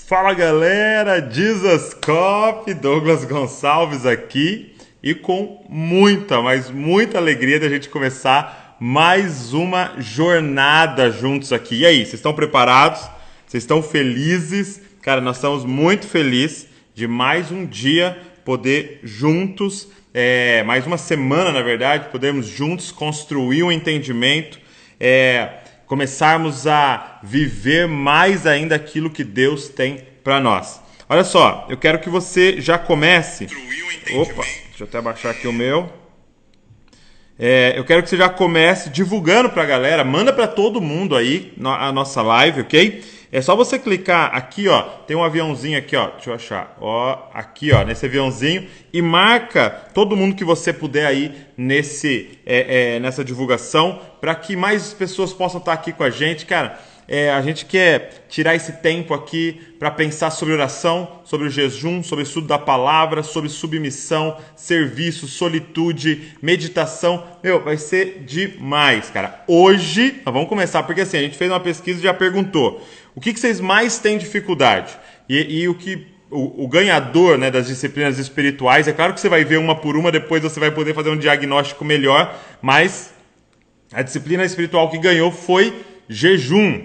Fala galera, Jesus Cop, Douglas Gonçalves aqui e com muita, mas muita alegria da gente começar mais uma jornada juntos aqui. E aí, vocês estão preparados? Vocês estão felizes? Cara, nós estamos muito felizes de mais um dia poder juntos, mais uma semana na verdade, podermos juntos construir um entendimento, começarmos a viver mais ainda aquilo que Deus tem para nós. Olha só, eu quero que você já comece. Opa, deixa eu até abaixar aqui o meu. Eu quero que você já comece divulgando para a galera, manda para todo mundo aí a nossa live, ok? É só você clicar aqui, ó, tem um aviãozinho aqui, ó, deixa eu achar, ó, aqui, ó, nesse aviãozinho e marca todo mundo que você puder aí nessa divulgação para que mais pessoas possam estar aqui com a gente, cara. A gente quer tirar esse tempo aqui para pensar sobre oração, sobre o jejum, sobre o estudo da palavra, sobre submissão, serviço, solitude, meditação. Meu, vai ser demais, cara. Hoje, nós vamos começar, porque assim, a gente fez uma pesquisa e já perguntou o que vocês mais têm dificuldade? E o ganhador, né, das disciplinas espirituais, é claro que você vai ver uma por uma, depois você vai poder fazer um diagnóstico melhor, mas a disciplina espiritual que ganhou foi jejum.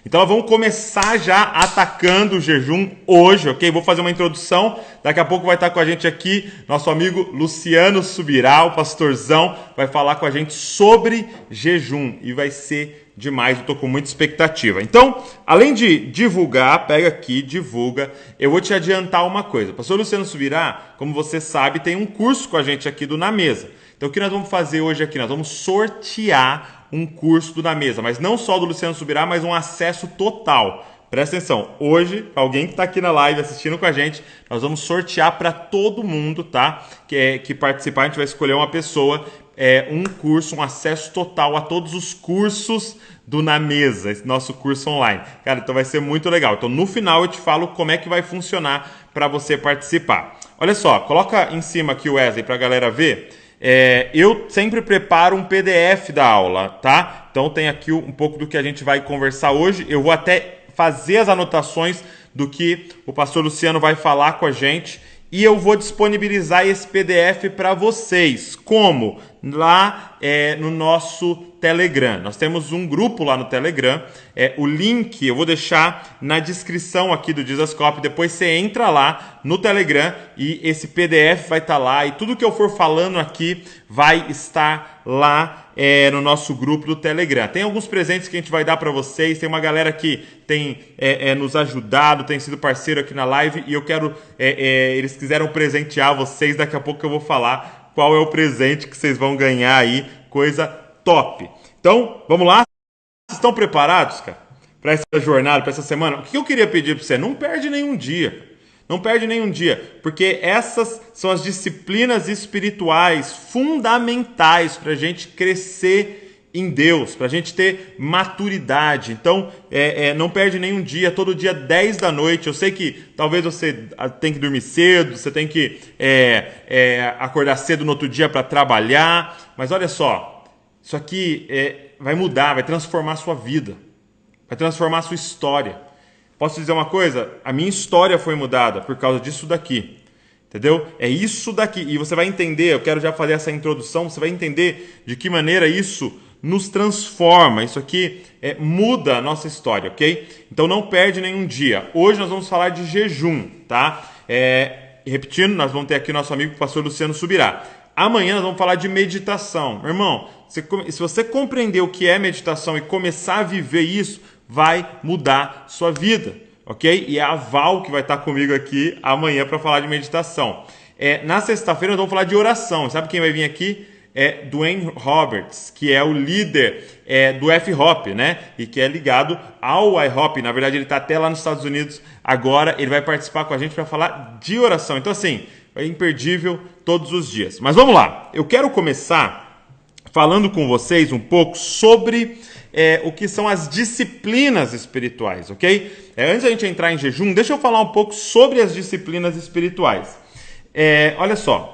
Então vamos começar já atacando o jejum hoje, ok? Vou fazer uma introdução, daqui a pouco vai estar com a gente aqui nosso amigo Luciano Subirá, o pastorzão, vai falar com a gente sobre jejum e vai ser demais, eu tô com muita expectativa. Então, além de divulgar, pega aqui, divulga, eu vou te adiantar uma coisa. O pastor Luciano Subirá, como você sabe, tem um curso com a gente aqui do Na Mesa. Então o que nós vamos fazer hoje aqui? Nós vamos sortear um curso do Na Mesa, mas não só do Luciano Subirá, mas um acesso total. Presta atenção, hoje, alguém que está aqui na live assistindo com a gente, nós vamos sortear para todo mundo, tá? Que participar, a gente vai escolher uma pessoa, um curso, um acesso total a todos os cursos do Na Mesa, esse nosso curso online. Cara, então vai ser muito legal. Então no final eu te falo como é que vai funcionar para você participar. Olha só, coloca em cima aqui o Wesley para a galera ver. Eu sempre preparo um PDF da aula, tá? Então tem aqui um pouco do que a gente vai conversar hoje. Eu vou até fazer as anotações do que o pastor Luciano vai falar com a gente e eu vou disponibilizar esse PDF para vocês. Como? Lá no nosso Telegram. Nós temos um grupo lá no Telegram. O link eu vou deixar na descrição aqui do Dizascope. Depois você entra lá no Telegram e esse PDF vai estar lá. E tudo que eu for falando aqui vai estar lá no nosso grupo do Telegram. Tem alguns presentes que a gente vai dar para vocês. Tem uma galera que tem nos ajudado, tem sido parceiro aqui na live. E eu quero... eles quiseram presentear vocês. Daqui a pouco eu vou falar qual é o presente que vocês vão ganhar aí. Coisa top. Então, vamos lá? Vocês estão preparados, cara, para essa jornada, para essa semana? O que eu queria pedir para você? Não perde nenhum dia. Não perde nenhum dia, porque essas são as disciplinas espirituais fundamentais para a gente crescer em Deus, para a gente ter maturidade. Então, não perde nenhum dia, todo dia 10 da noite. Eu sei que talvez você tenha que dormir cedo, você tem que acordar cedo no outro dia para trabalhar, mas olha só, isso aqui vai mudar, vai transformar a sua vida, vai transformar a sua história. Posso te dizer uma coisa? A minha história foi mudada por causa disso daqui. Entendeu? É isso daqui. E você vai entender, eu quero já fazer essa introdução, você vai entender de que maneira isso nos transforma. Isso aqui muda a nossa história, ok? Então não perde nenhum dia. Hoje nós vamos falar de jejum, tá? Repetindo, nós vamos ter aqui nosso amigo o pastor Luciano Subirá. Amanhã nós vamos falar de meditação. Meu irmão, se você compreender o que é meditação e começar a viver isso, vai mudar sua vida, ok? E é a Val que vai estar comigo aqui amanhã para falar de meditação. Na sexta-feira nós vamos falar de oração. Sabe quem vai vir aqui? Dwayne Roberts, que é o líder do F-Hop, né? E que é ligado ao I-Hop. Na verdade, ele está até lá nos Estados Unidos agora. Ele vai participar com a gente para falar de oração. Então, assim, é imperdível todos os dias. Mas vamos lá. Eu quero começar falando com vocês um pouco sobre o que são as disciplinas espirituais, ok? Antes da gente entrar em jejum, deixa eu falar um pouco sobre as disciplinas espirituais. Olha só.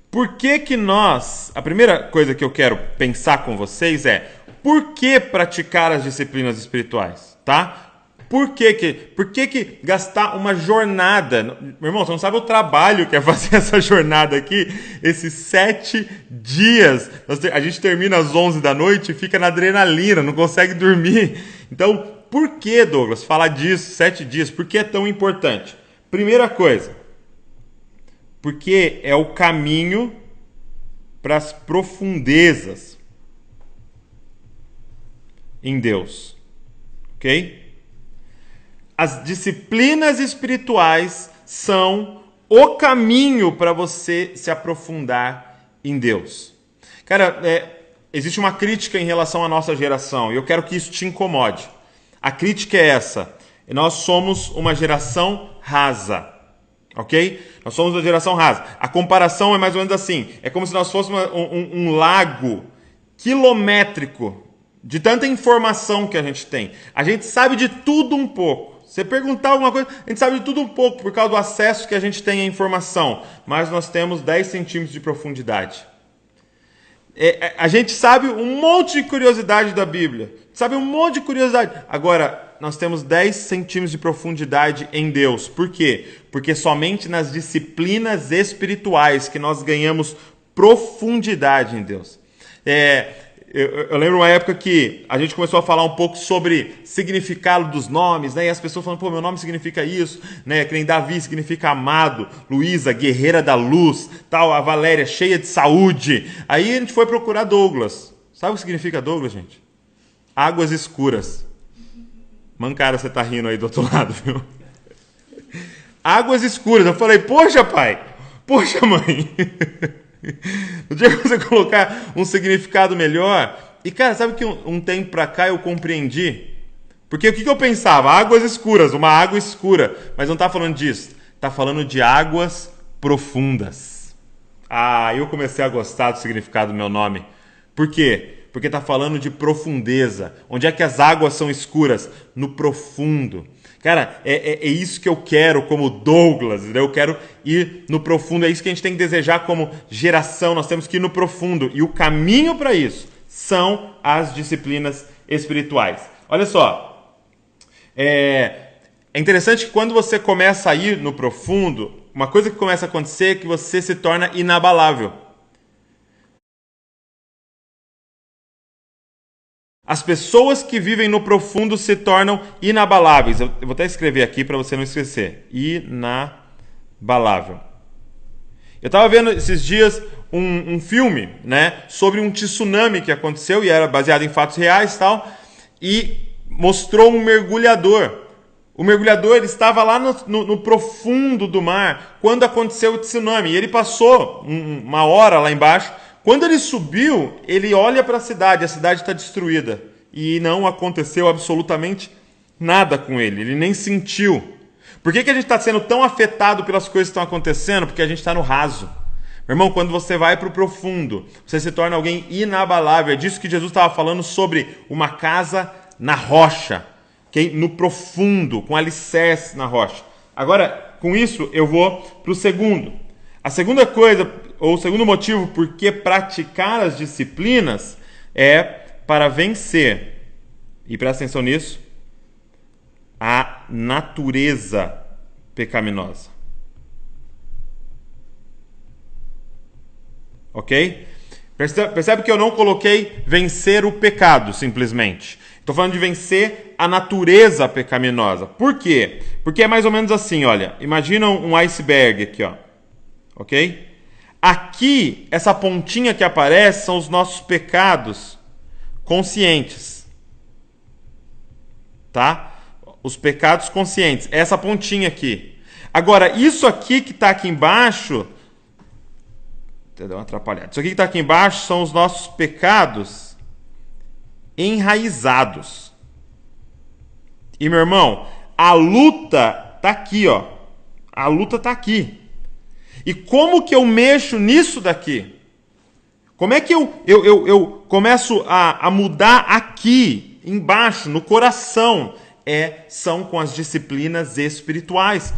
Por que nós... A primeira coisa que eu quero pensar com vocês é por que praticar as disciplinas espirituais, tá? Por que gastar uma jornada? Meu irmão, você não sabe o trabalho que é fazer essa jornada aqui, esses 7 dias. A gente termina às 11 da noite e fica na adrenalina, não consegue dormir. Então, por que, Douglas, falar disso, 7 dias? Por que é tão importante? Primeira coisa, porque é o caminho para as profundezas em Deus, ok? As disciplinas espirituais são o caminho para você se aprofundar em Deus. Cara, existe uma crítica em relação à nossa geração e eu quero que isso te incomode. A crítica é essa: nós somos uma geração rasa. Ok? Nós somos uma geração rasa. A comparação é mais ou menos assim. É como se nós fôssemos um lago quilométrico de tanta informação que a gente tem. A gente sabe de tudo um pouco. Se você perguntar alguma coisa, a gente sabe de tudo um pouco por causa do acesso que a gente tem à informação. Mas nós temos 10 centímetros de profundidade. A gente sabe um monte de curiosidade da Bíblia. Sabe um monte de curiosidade. Agora, nós temos 10 centímetros de profundidade em Deus. Por quê? Porque somente nas disciplinas espirituais que nós ganhamos profundidade em Deus. Eu lembro uma época que a gente começou a falar um pouco sobre significado dos nomes, né? E as pessoas falando, pô, meu nome significa isso, né? Que nem Davi significa amado, Luísa, guerreira da luz, tal, a Valéria, cheia de saúde. Aí a gente foi procurar Douglas. Sabe o que significa Douglas, gente? Águas escuras. Mancara, você tá rindo aí do outro lado, viu? Águas escuras. Eu falei, poxa, pai, poxa, mãe. No dia que você colocar um significado melhor. E, cara, sabe que um tempo pra cá eu compreendi? Porque o que eu pensava? Águas escuras, uma água escura. Mas não tá falando disso. Tá falando de águas profundas. Eu comecei a gostar do significado do meu nome. Por quê? Porque está falando de profundeza. Onde é que as águas são escuras? No profundo. Cara, é isso que eu quero como Douglas. Eu quero ir no profundo. É isso que a gente tem que desejar como geração. Nós temos que ir no profundo. E o caminho para isso são as disciplinas espirituais. Olha só. É interessante que quando você começa a ir no profundo, uma coisa que começa a acontecer é que você se torna inabalável. As pessoas que vivem no profundo se tornam inabaláveis. Eu vou até escrever aqui para você não esquecer. Inabalável. Eu estava vendo esses dias um filme, né, sobre um tsunami que aconteceu e era baseado em fatos reais e tal, e mostrou um mergulhador. O mergulhador ele estava lá no profundo do mar quando aconteceu o tsunami. E ele passou uma hora lá embaixo. Quando ele subiu, ele olha para a cidade está destruída. E não aconteceu absolutamente nada com ele. Ele nem sentiu. Por que a gente está sendo tão afetado pelas coisas que estão acontecendo? Porque a gente está no raso. Meu irmão, quando você vai para o profundo, você se torna alguém inabalável. É disso que Jesus estava falando sobre uma casa na rocha. Okay? No profundo, com alicerce na rocha. Agora, com isso, eu vou para o segundo. A segunda coisa, ou o segundo motivo por que praticar as disciplinas é para vencer, e presta atenção nisso, a natureza pecaminosa. Ok? Percebe que eu não coloquei vencer o pecado, simplesmente. Estou falando de vencer a natureza pecaminosa. Por quê? Porque é mais ou menos assim, olha. Imagina um iceberg aqui, ó. Ok? Aqui, essa pontinha que aparece são os nossos pecados conscientes. Tá? Os pecados conscientes. Essa pontinha aqui. Agora, isso aqui que está aqui embaixo... Deu uma atrapalhada. Isso aqui que está aqui embaixo são os nossos pecados enraizados. E, meu irmão, a luta está aqui, ó. A luta está aqui. E como que eu mexo nisso daqui? Como é que eu começo a mudar aqui, embaixo, no coração? São com as disciplinas espirituais.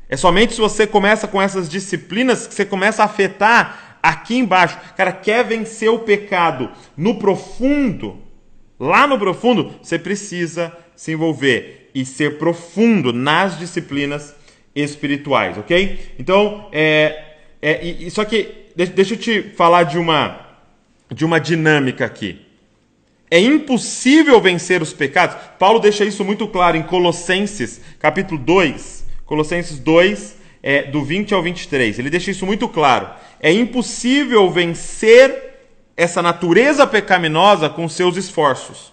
É somente se você começa com essas disciplinas que você começa a afetar aqui embaixo. Cara, quer vencer o pecado no profundo? Lá no profundo, você precisa se envolver e ser profundo nas disciplinas espirituais, ok? Então, só que deixa eu te falar de uma dinâmica aqui. É impossível vencer os pecados. Paulo deixa isso muito claro em Colossenses, capítulo 2, Colossenses 2, do 20 ao 23. Ele deixa isso muito claro. É impossível vencer essa natureza pecaminosa com seus esforços.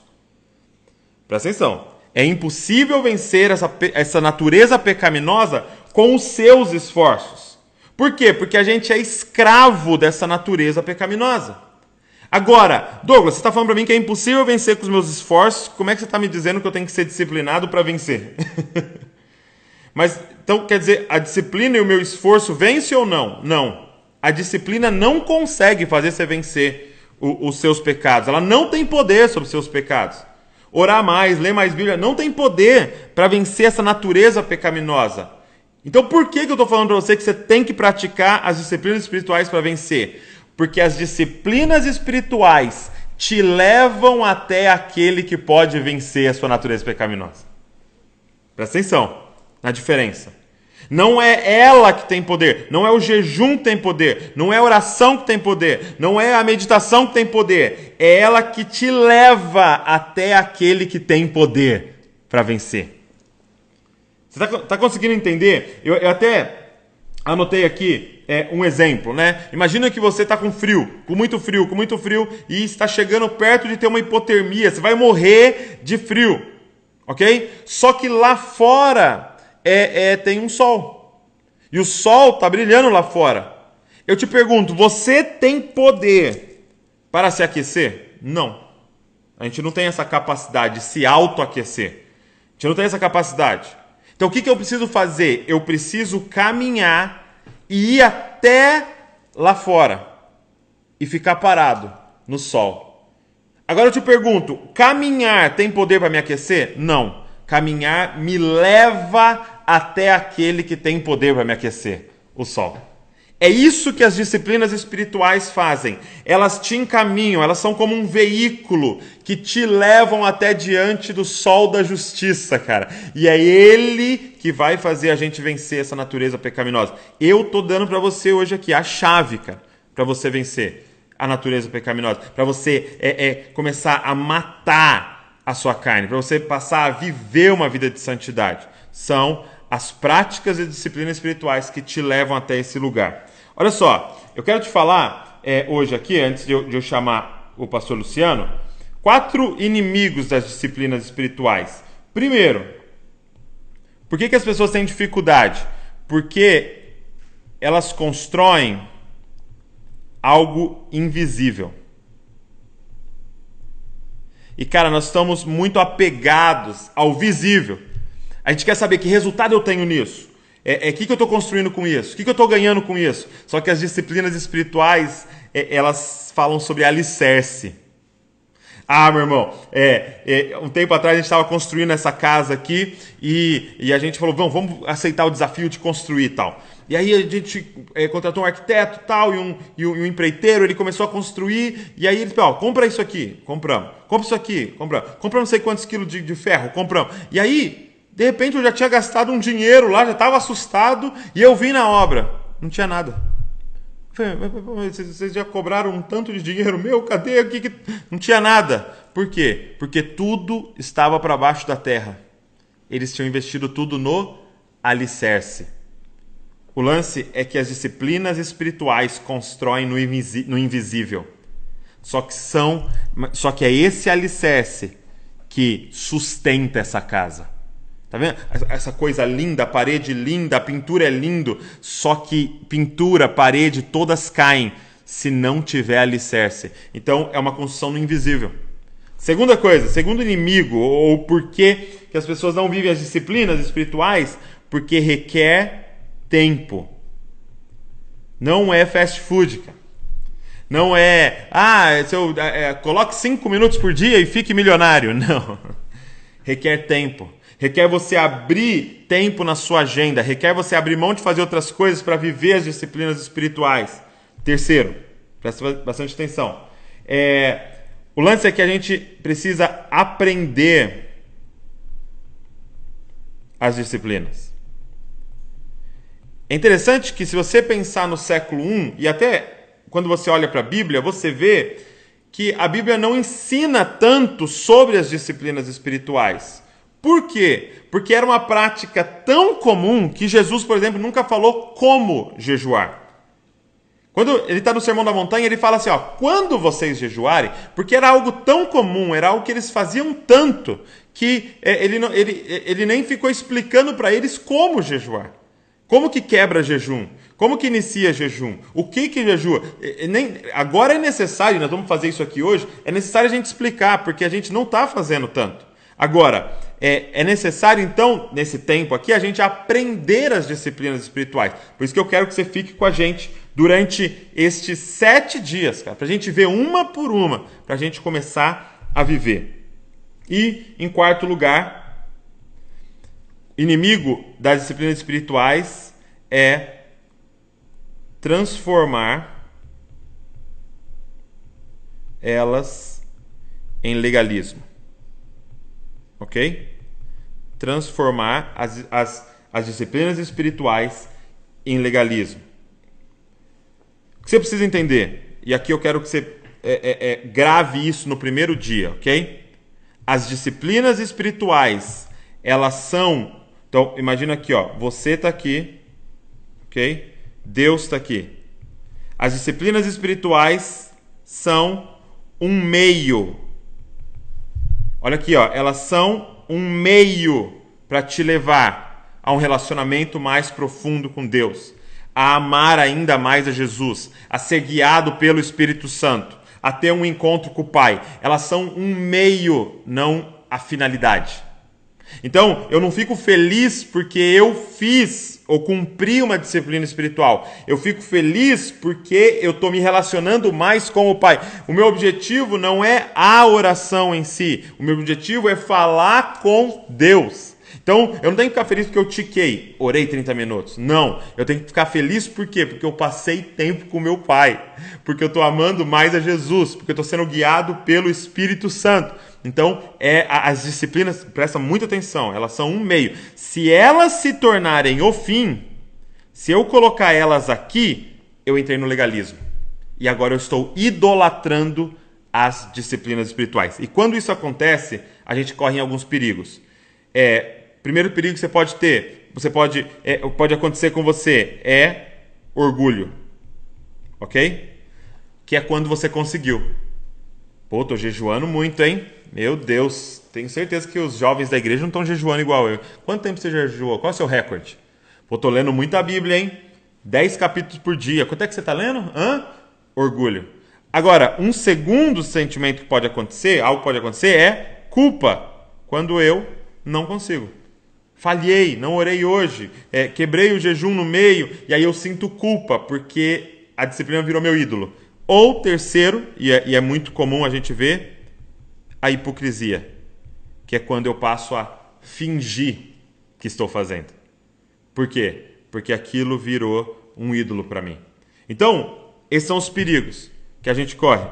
Presta atenção. É impossível vencer essa natureza pecaminosa com os seus esforços. Por quê? Porque a gente é escravo dessa natureza pecaminosa. Agora, Douglas, você está falando para mim que é impossível vencer com os meus esforços, como é que você está me dizendo que eu tenho que ser disciplinado para vencer? Mas, então, quer dizer, a disciplina e o meu esforço vence ou não? Não. A disciplina não consegue fazer você vencer os seus pecados. Ela não tem poder sobre os seus pecados. Orar mais, ler mais Bíblia, não tem poder para vencer essa natureza pecaminosa. Então, por que eu estou falando para você que você tem que praticar as disciplinas espirituais para vencer? Porque as disciplinas espirituais te levam até aquele que pode vencer a sua natureza pecaminosa. Presta atenção na diferença. Não é ela que tem poder, não é o jejum que tem poder, não é a oração que tem poder, não é a meditação que tem poder. É ela que te leva até aquele que tem poder para vencer. Você está conseguindo entender? Eu até anotei aqui um exemplo, né? Imagina que você está com frio, com muito frio, e está chegando perto de ter uma hipotermia. Você vai morrer de frio, ok? Só que lá fora tem um sol. E o sol está brilhando lá fora. Eu te pergunto, você tem poder para se aquecer? Não. A gente não tem essa capacidade de se autoaquecer. A gente não tem essa capacidade. Então o que eu preciso fazer? Eu preciso caminhar e ir até lá fora e ficar parado no sol. Agora eu te pergunto, caminhar tem poder para me aquecer? Não. Caminhar me leva até aquele que tem poder para me aquecer, o sol. É isso que as disciplinas espirituais fazem. Elas te encaminham, elas são como um veículo que te levam até diante do sol da justiça, cara. E é ele que vai fazer a gente vencer essa natureza pecaminosa. Eu tô dando para você hoje aqui a chave, cara, para você vencer a natureza pecaminosa, para você começar a matar a sua carne, para você passar a viver uma vida de santidade. São as práticas e disciplinas espirituais que te levam até esse lugar. Olha só, eu quero te falar hoje aqui, antes de eu chamar o pastor Luciano, 4 inimigos das disciplinas espirituais. Primeiro, por que as pessoas têm dificuldade? Porque elas constroem algo invisível. E, cara, nós estamos muito apegados ao visível. A gente quer saber que resultado eu tenho nisso. O que eu estou construindo com isso? O que eu estou ganhando com isso? Só que as disciplinas espirituais, elas falam sobre alicerce. Ah, meu irmão, um tempo atrás a gente estava construindo essa casa aqui e a gente falou, vamos aceitar o desafio de construir e tal. E aí a gente contratou um arquiteto tal, e um empreiteiro, ele começou a construir, e aí ele falou, compra isso aqui, compramos. Compra isso aqui, compramos. Compramos não sei quantos quilos de ferro, compramos. E aí, de repente eu já tinha gastado um dinheiro lá, já estava assustado, e eu vim na obra. Não tinha nada. Vocês já cobraram um tanto de dinheiro meu? Cadê aqui? Não tinha nada. Por quê? Porque tudo estava para baixo da terra. Eles tinham investido tudo no alicerce. O lance é que as disciplinas espirituais constroem no invisível. Só que é esse alicerce que sustenta essa casa. Tá vendo? Essa coisa linda, a parede linda, a pintura é lindo, só que pintura, parede, todas caem se não tiver alicerce. Então é uma construção no invisível. Segunda coisa, segundo inimigo, ou por que as pessoas não vivem as disciplinas espirituais? Porque requer tempo. Não é fast food, cara. Não coloque 5 minutos por dia e fique milionário. Não. Requer tempo. Requer você abrir tempo na sua agenda. Requer você abrir mão de fazer outras coisas para viver as disciplinas espirituais. Terceiro, presta bastante atenção. O lance é que a gente precisa aprender as disciplinas. É interessante que, se você pensar no século I, e até quando você olha para a Bíblia, você vê que a Bíblia não ensina tanto sobre as disciplinas espirituais. Por quê? Porque era uma prática tão comum que Jesus, por exemplo, nunca falou como jejuar. Quando ele está no Sermão da Montanha, ele fala assim, quando vocês jejuarem, porque era algo tão comum, era algo que eles faziam tanto, que ele nem ficou explicando para eles como jejuar. Como que quebra jejum? Como que inicia jejum? O que jejua? Agora é necessário, nós vamos fazer isso aqui hoje, é necessário a gente explicar, porque a gente não está fazendo tanto. Agora, é necessário, então, nesse tempo aqui, a gente aprender as disciplinas espirituais. Por isso que eu quero que você fique com a gente durante estes 7 dias, cara, para a gente ver uma por uma, para a gente começar a viver. E, em quarto lugar, inimigo das disciplinas espirituais é transformar elas em legalismo. Ok? Transformar as disciplinas espirituais em legalismo. O que você precisa entender? E aqui eu quero que você grave isso no primeiro dia, ok? As disciplinas espirituais, elas são... Então, imagina aqui, você está aqui, ok? Deus está aqui. As disciplinas espirituais são um meio. Olha aqui, elas são um meio para te levar a um relacionamento mais profundo com Deus, a amar ainda mais a Jesus, a ser guiado pelo Espírito Santo, a ter um encontro com o Pai. Elas são um meio, não a finalidade. Então, eu não fico feliz porque eu fiz ou cumpri uma disciplina espiritual. Eu fico feliz porque eu estou me relacionando mais com o Pai. O meu objetivo não é a oração em si. O meu objetivo é falar com Deus. Então, eu não tenho que ficar feliz porque eu tiquei, orei 30 minutos. Não, eu tenho que ficar feliz por quê? Porque eu passei tempo com meu Pai. Porque eu estou amando mais a Jesus. Porque eu estou sendo guiado pelo Espírito Santo. Então, as disciplinas, presta muita atenção, elas são um meio. Se elas se tornarem o fim, se eu colocar elas aqui, eu entrei no legalismo. E agora eu estou idolatrando as disciplinas espirituais. E quando isso acontece, a gente corre em alguns perigos. Primeiro perigo que você pode ter, pode acontecer com você, é orgulho. Ok? Que é quando você conseguiu. Pô, tô jejuando muito, hein? Meu Deus, tenho certeza que os jovens da igreja não estão jejuando igual eu. Quanto tempo você jejuou? Qual é o seu recorde? Pô, tô lendo muita Bíblia, hein? 10 capítulos por dia. Quanto é que você tá lendo? Orgulho. Agora, um segundo sentimento que pode acontecer, algo que pode acontecer, é culpa. Quando eu não consigo. Falhei, não orei hoje, quebrei o jejum no meio, e aí eu sinto culpa, porque a disciplina virou meu ídolo. Ou terceiro, e é muito comum a gente ver, a hipocrisia, que é quando eu passo a fingir que estou fazendo. Por quê? Porque aquilo virou um ídolo para mim. Então, esses são os perigos que a gente corre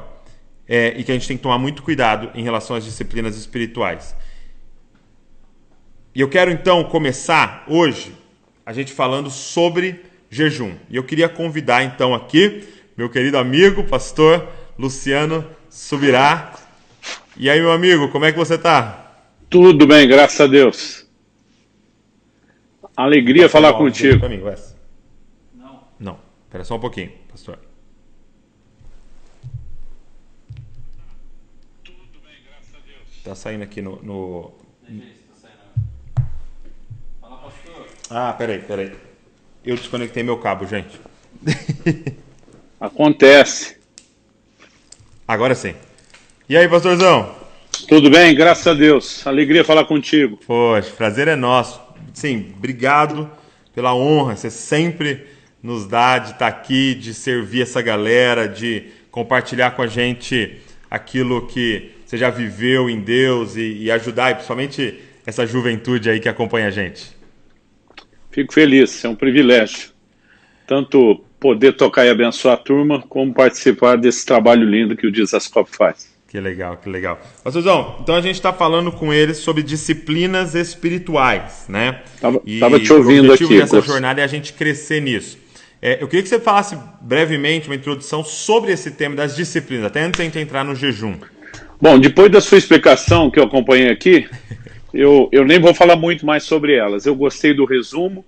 e que a gente tem que tomar muito cuidado em relação às disciplinas espirituais. E eu quero então começar hoje a gente falando sobre jejum. E eu queria convidar então aqui meu querido amigo, pastor Luciano Subirá. E aí, meu amigo, como é que você está? Tudo bem, graças a Deus. Alegria falar contigo. Pra mim, Wes. Não. Espera só um pouquinho, pastor. Tudo bem, graças a Deus. Tá saindo aqui no... Fala, pastor. Ah, peraí. Eu desconectei meu cabo, gente. Acontece. Agora sim. E aí, pastorzão? Tudo bem, graças a Deus. Alegria falar contigo. Poxa, prazer é nosso. Sim, obrigado pela honra. Você sempre nos dá de estar aqui, de servir essa galera, de compartilhar com a gente aquilo que você já viveu em Deus e ajudar, e principalmente essa juventude aí que acompanha a gente. Fico feliz, é um privilégio. Tanto poder tocar e abençoar a turma, como participar desse trabalho lindo que o Dizascope faz. Que legal, que legal. Pastorzão, então a gente está falando com eles sobre disciplinas espirituais, né? Tava te ouvindo aqui. O objetivo dessa jornada é a gente crescer nisso. Eu queria que você falasse brevemente uma introdução sobre esse tema das disciplinas, até antes de a gente entrar no jejum. Bom, depois da sua explicação que eu acompanhei aqui, eu nem vou falar muito mais sobre elas. Eu gostei do resumo.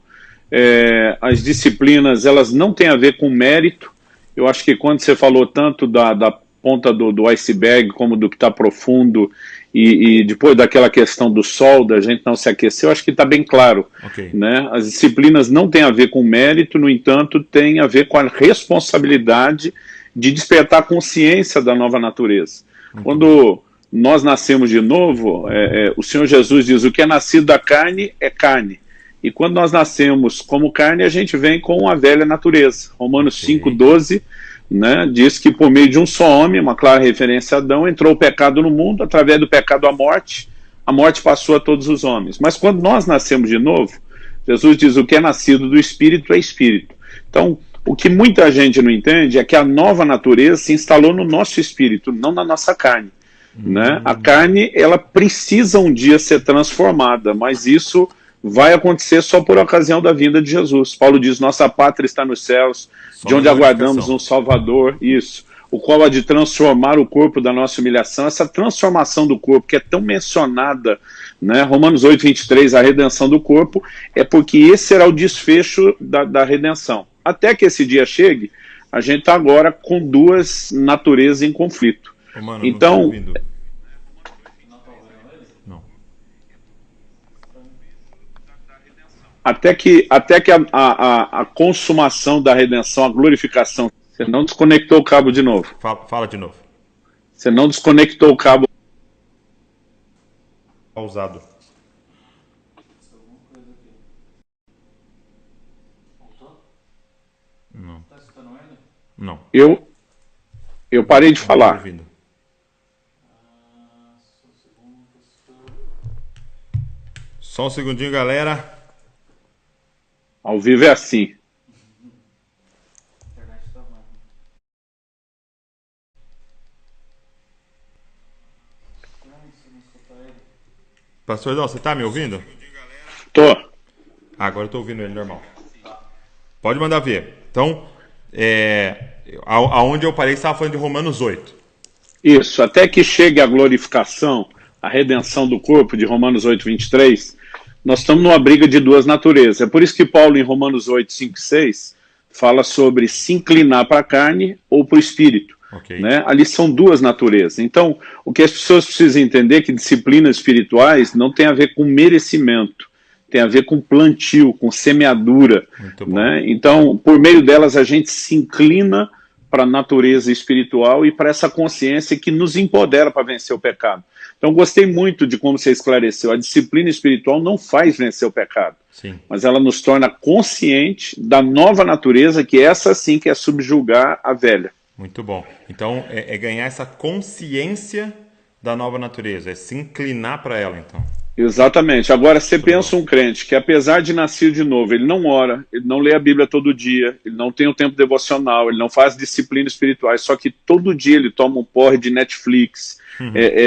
As disciplinas, elas não têm a ver com mérito. Eu acho que quando você falou tanto da ponta do iceberg como do que está profundo e depois daquela questão do sol, da gente não se aquecer, eu acho que está bem claro. Okay. Né? As disciplinas não têm a ver com mérito, no entanto, tem a ver com a responsabilidade de despertar a consciência da nova natureza. Quando nós nascemos de novo, o Senhor Jesus diz, o que é nascido da carne é carne. E quando nós nascemos como carne, a gente vem com a velha natureza. Romanos 5,12, né, diz que por meio de um só homem, uma clara referência a Adão, entrou o pecado no mundo, através do pecado a morte passou a todos os homens. Mas quando nós nascemos de novo, Jesus diz, o que é nascido do Espírito é Espírito. Então, o que muita gente não entende é que a nova natureza se instalou no nosso espírito, não na nossa carne. Né? A carne, ela precisa um dia ser transformada, mas isso vai acontecer só por ocasião da vinda de Jesus. Paulo diz, nossa pátria está nos céus, de onde aguardamos um Salvador, isso, o qual há de transformar o corpo da nossa humilhação. Essa transformação do corpo, que é tão mencionada, né? Romanos 8:23, a redenção do corpo, é porque esse será o desfecho da redenção. Até que esse dia chegue, a gente está agora com duas naturezas em conflito. Mano, então... Até que a consumação da redenção, a glorificação, você não desconectou o cabo de novo. Fala de novo. Você não desconectou o cabo. Pausado. Não. Não. Eu parei de falar. Só um segundinho, galera. Ao vivo é assim. Pastorzão, você tá me ouvindo? Tô. Agora eu tô ouvindo ele normal. Pode mandar ver. Então, aonde eu parei, você estava falando de Romanos 8. Isso, até que chegue a glorificação, a redenção do corpo, de Romanos 8:23, nós estamos numa briga de duas naturezas. É por isso que Paulo, em Romanos 8:5-6, fala sobre se inclinar para a carne ou para o espírito. Okay. Né? Ali são duas naturezas. Então, o que as pessoas precisam entender é que disciplinas espirituais não tem a ver com merecimento, tem a ver com plantio, com semeadura. Né? Então, por meio delas, a gente se inclina para a natureza espiritual e para essa consciência que nos empodera para vencer o pecado. Então, gostei muito de como você esclareceu. A disciplina espiritual não faz vencer o pecado, sim, mas ela nos torna consciente da nova natureza, que essa sim que é subjugar a velha. Muito bom. Então, é ganhar essa consciência da nova natureza, é se inclinar para ela, então. Exatamente. Agora, você pensa um crente que, apesar de nascer de novo, ele não ora, ele não lê a Bíblia todo dia, ele não tem um tempo devocional, ele não faz disciplinas espirituais, só que todo dia ele toma um porre de Netflix,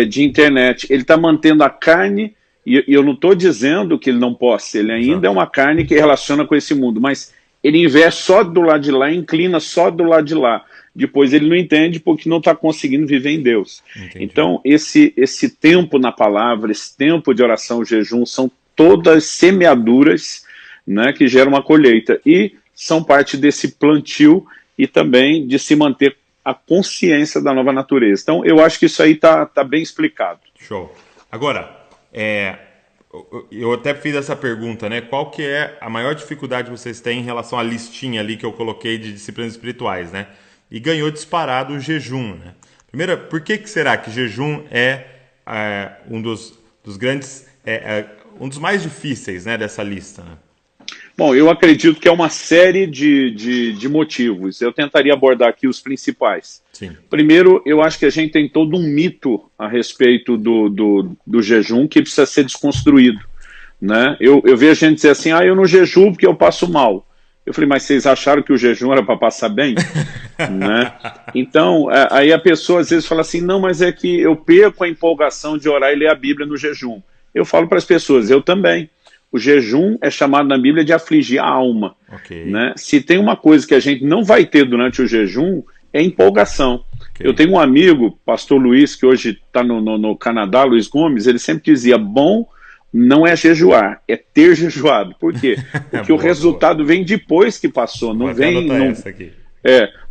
de internet. Ele está mantendo a carne, e eu não estou dizendo que ele não possa, ele ainda é uma carne que relaciona com esse mundo, mas ele investe só do lado de lá, inclina só do lado de lá. Depois ele não entende porque não está conseguindo viver em Deus. Entendi. Então, esse tempo na palavra, esse tempo de oração, jejum, são todas semeaduras, né, que geram uma colheita. E são parte desse plantio e também de se manter a consciência da nova natureza. Então, eu acho que isso aí tá bem explicado. Show. Agora, eu até fiz essa pergunta, né? Qual que é a maior dificuldade que vocês têm em relação à listinha ali que eu coloquei de disciplinas espirituais, né? E ganhou disparado o jejum, né? Primeiro, por que será que jejum é um dos grandes, um dos mais difíceis, né, dessa lista, né? Bom, eu acredito que é uma série de motivos. Eu tentaria abordar aqui os principais. Sim. Primeiro, eu acho que a gente tem todo um mito a respeito do jejum que precisa ser desconstruído. Né? Eu vejo gente dizer assim, eu não jejuo porque eu passo mal. Eu falei, mas vocês acharam que o jejum era para passar bem? Né? Então, aí a pessoa às vezes fala assim, não, mas é que eu perco a empolgação de orar e ler a Bíblia no jejum. Eu falo para as pessoas, eu também. O jejum é chamado na Bíblia de afligir a alma. Ok. Né? Se tem uma coisa que a gente não vai ter durante o jejum, é empolgação. Ok. Eu tenho um amigo, pastor Luiz, que hoje está no Canadá, Luiz Gomes, ele sempre dizia, bom não é jejuar, é ter jejuado. Por quê? Porque o resultado vem depois que passou, não vem...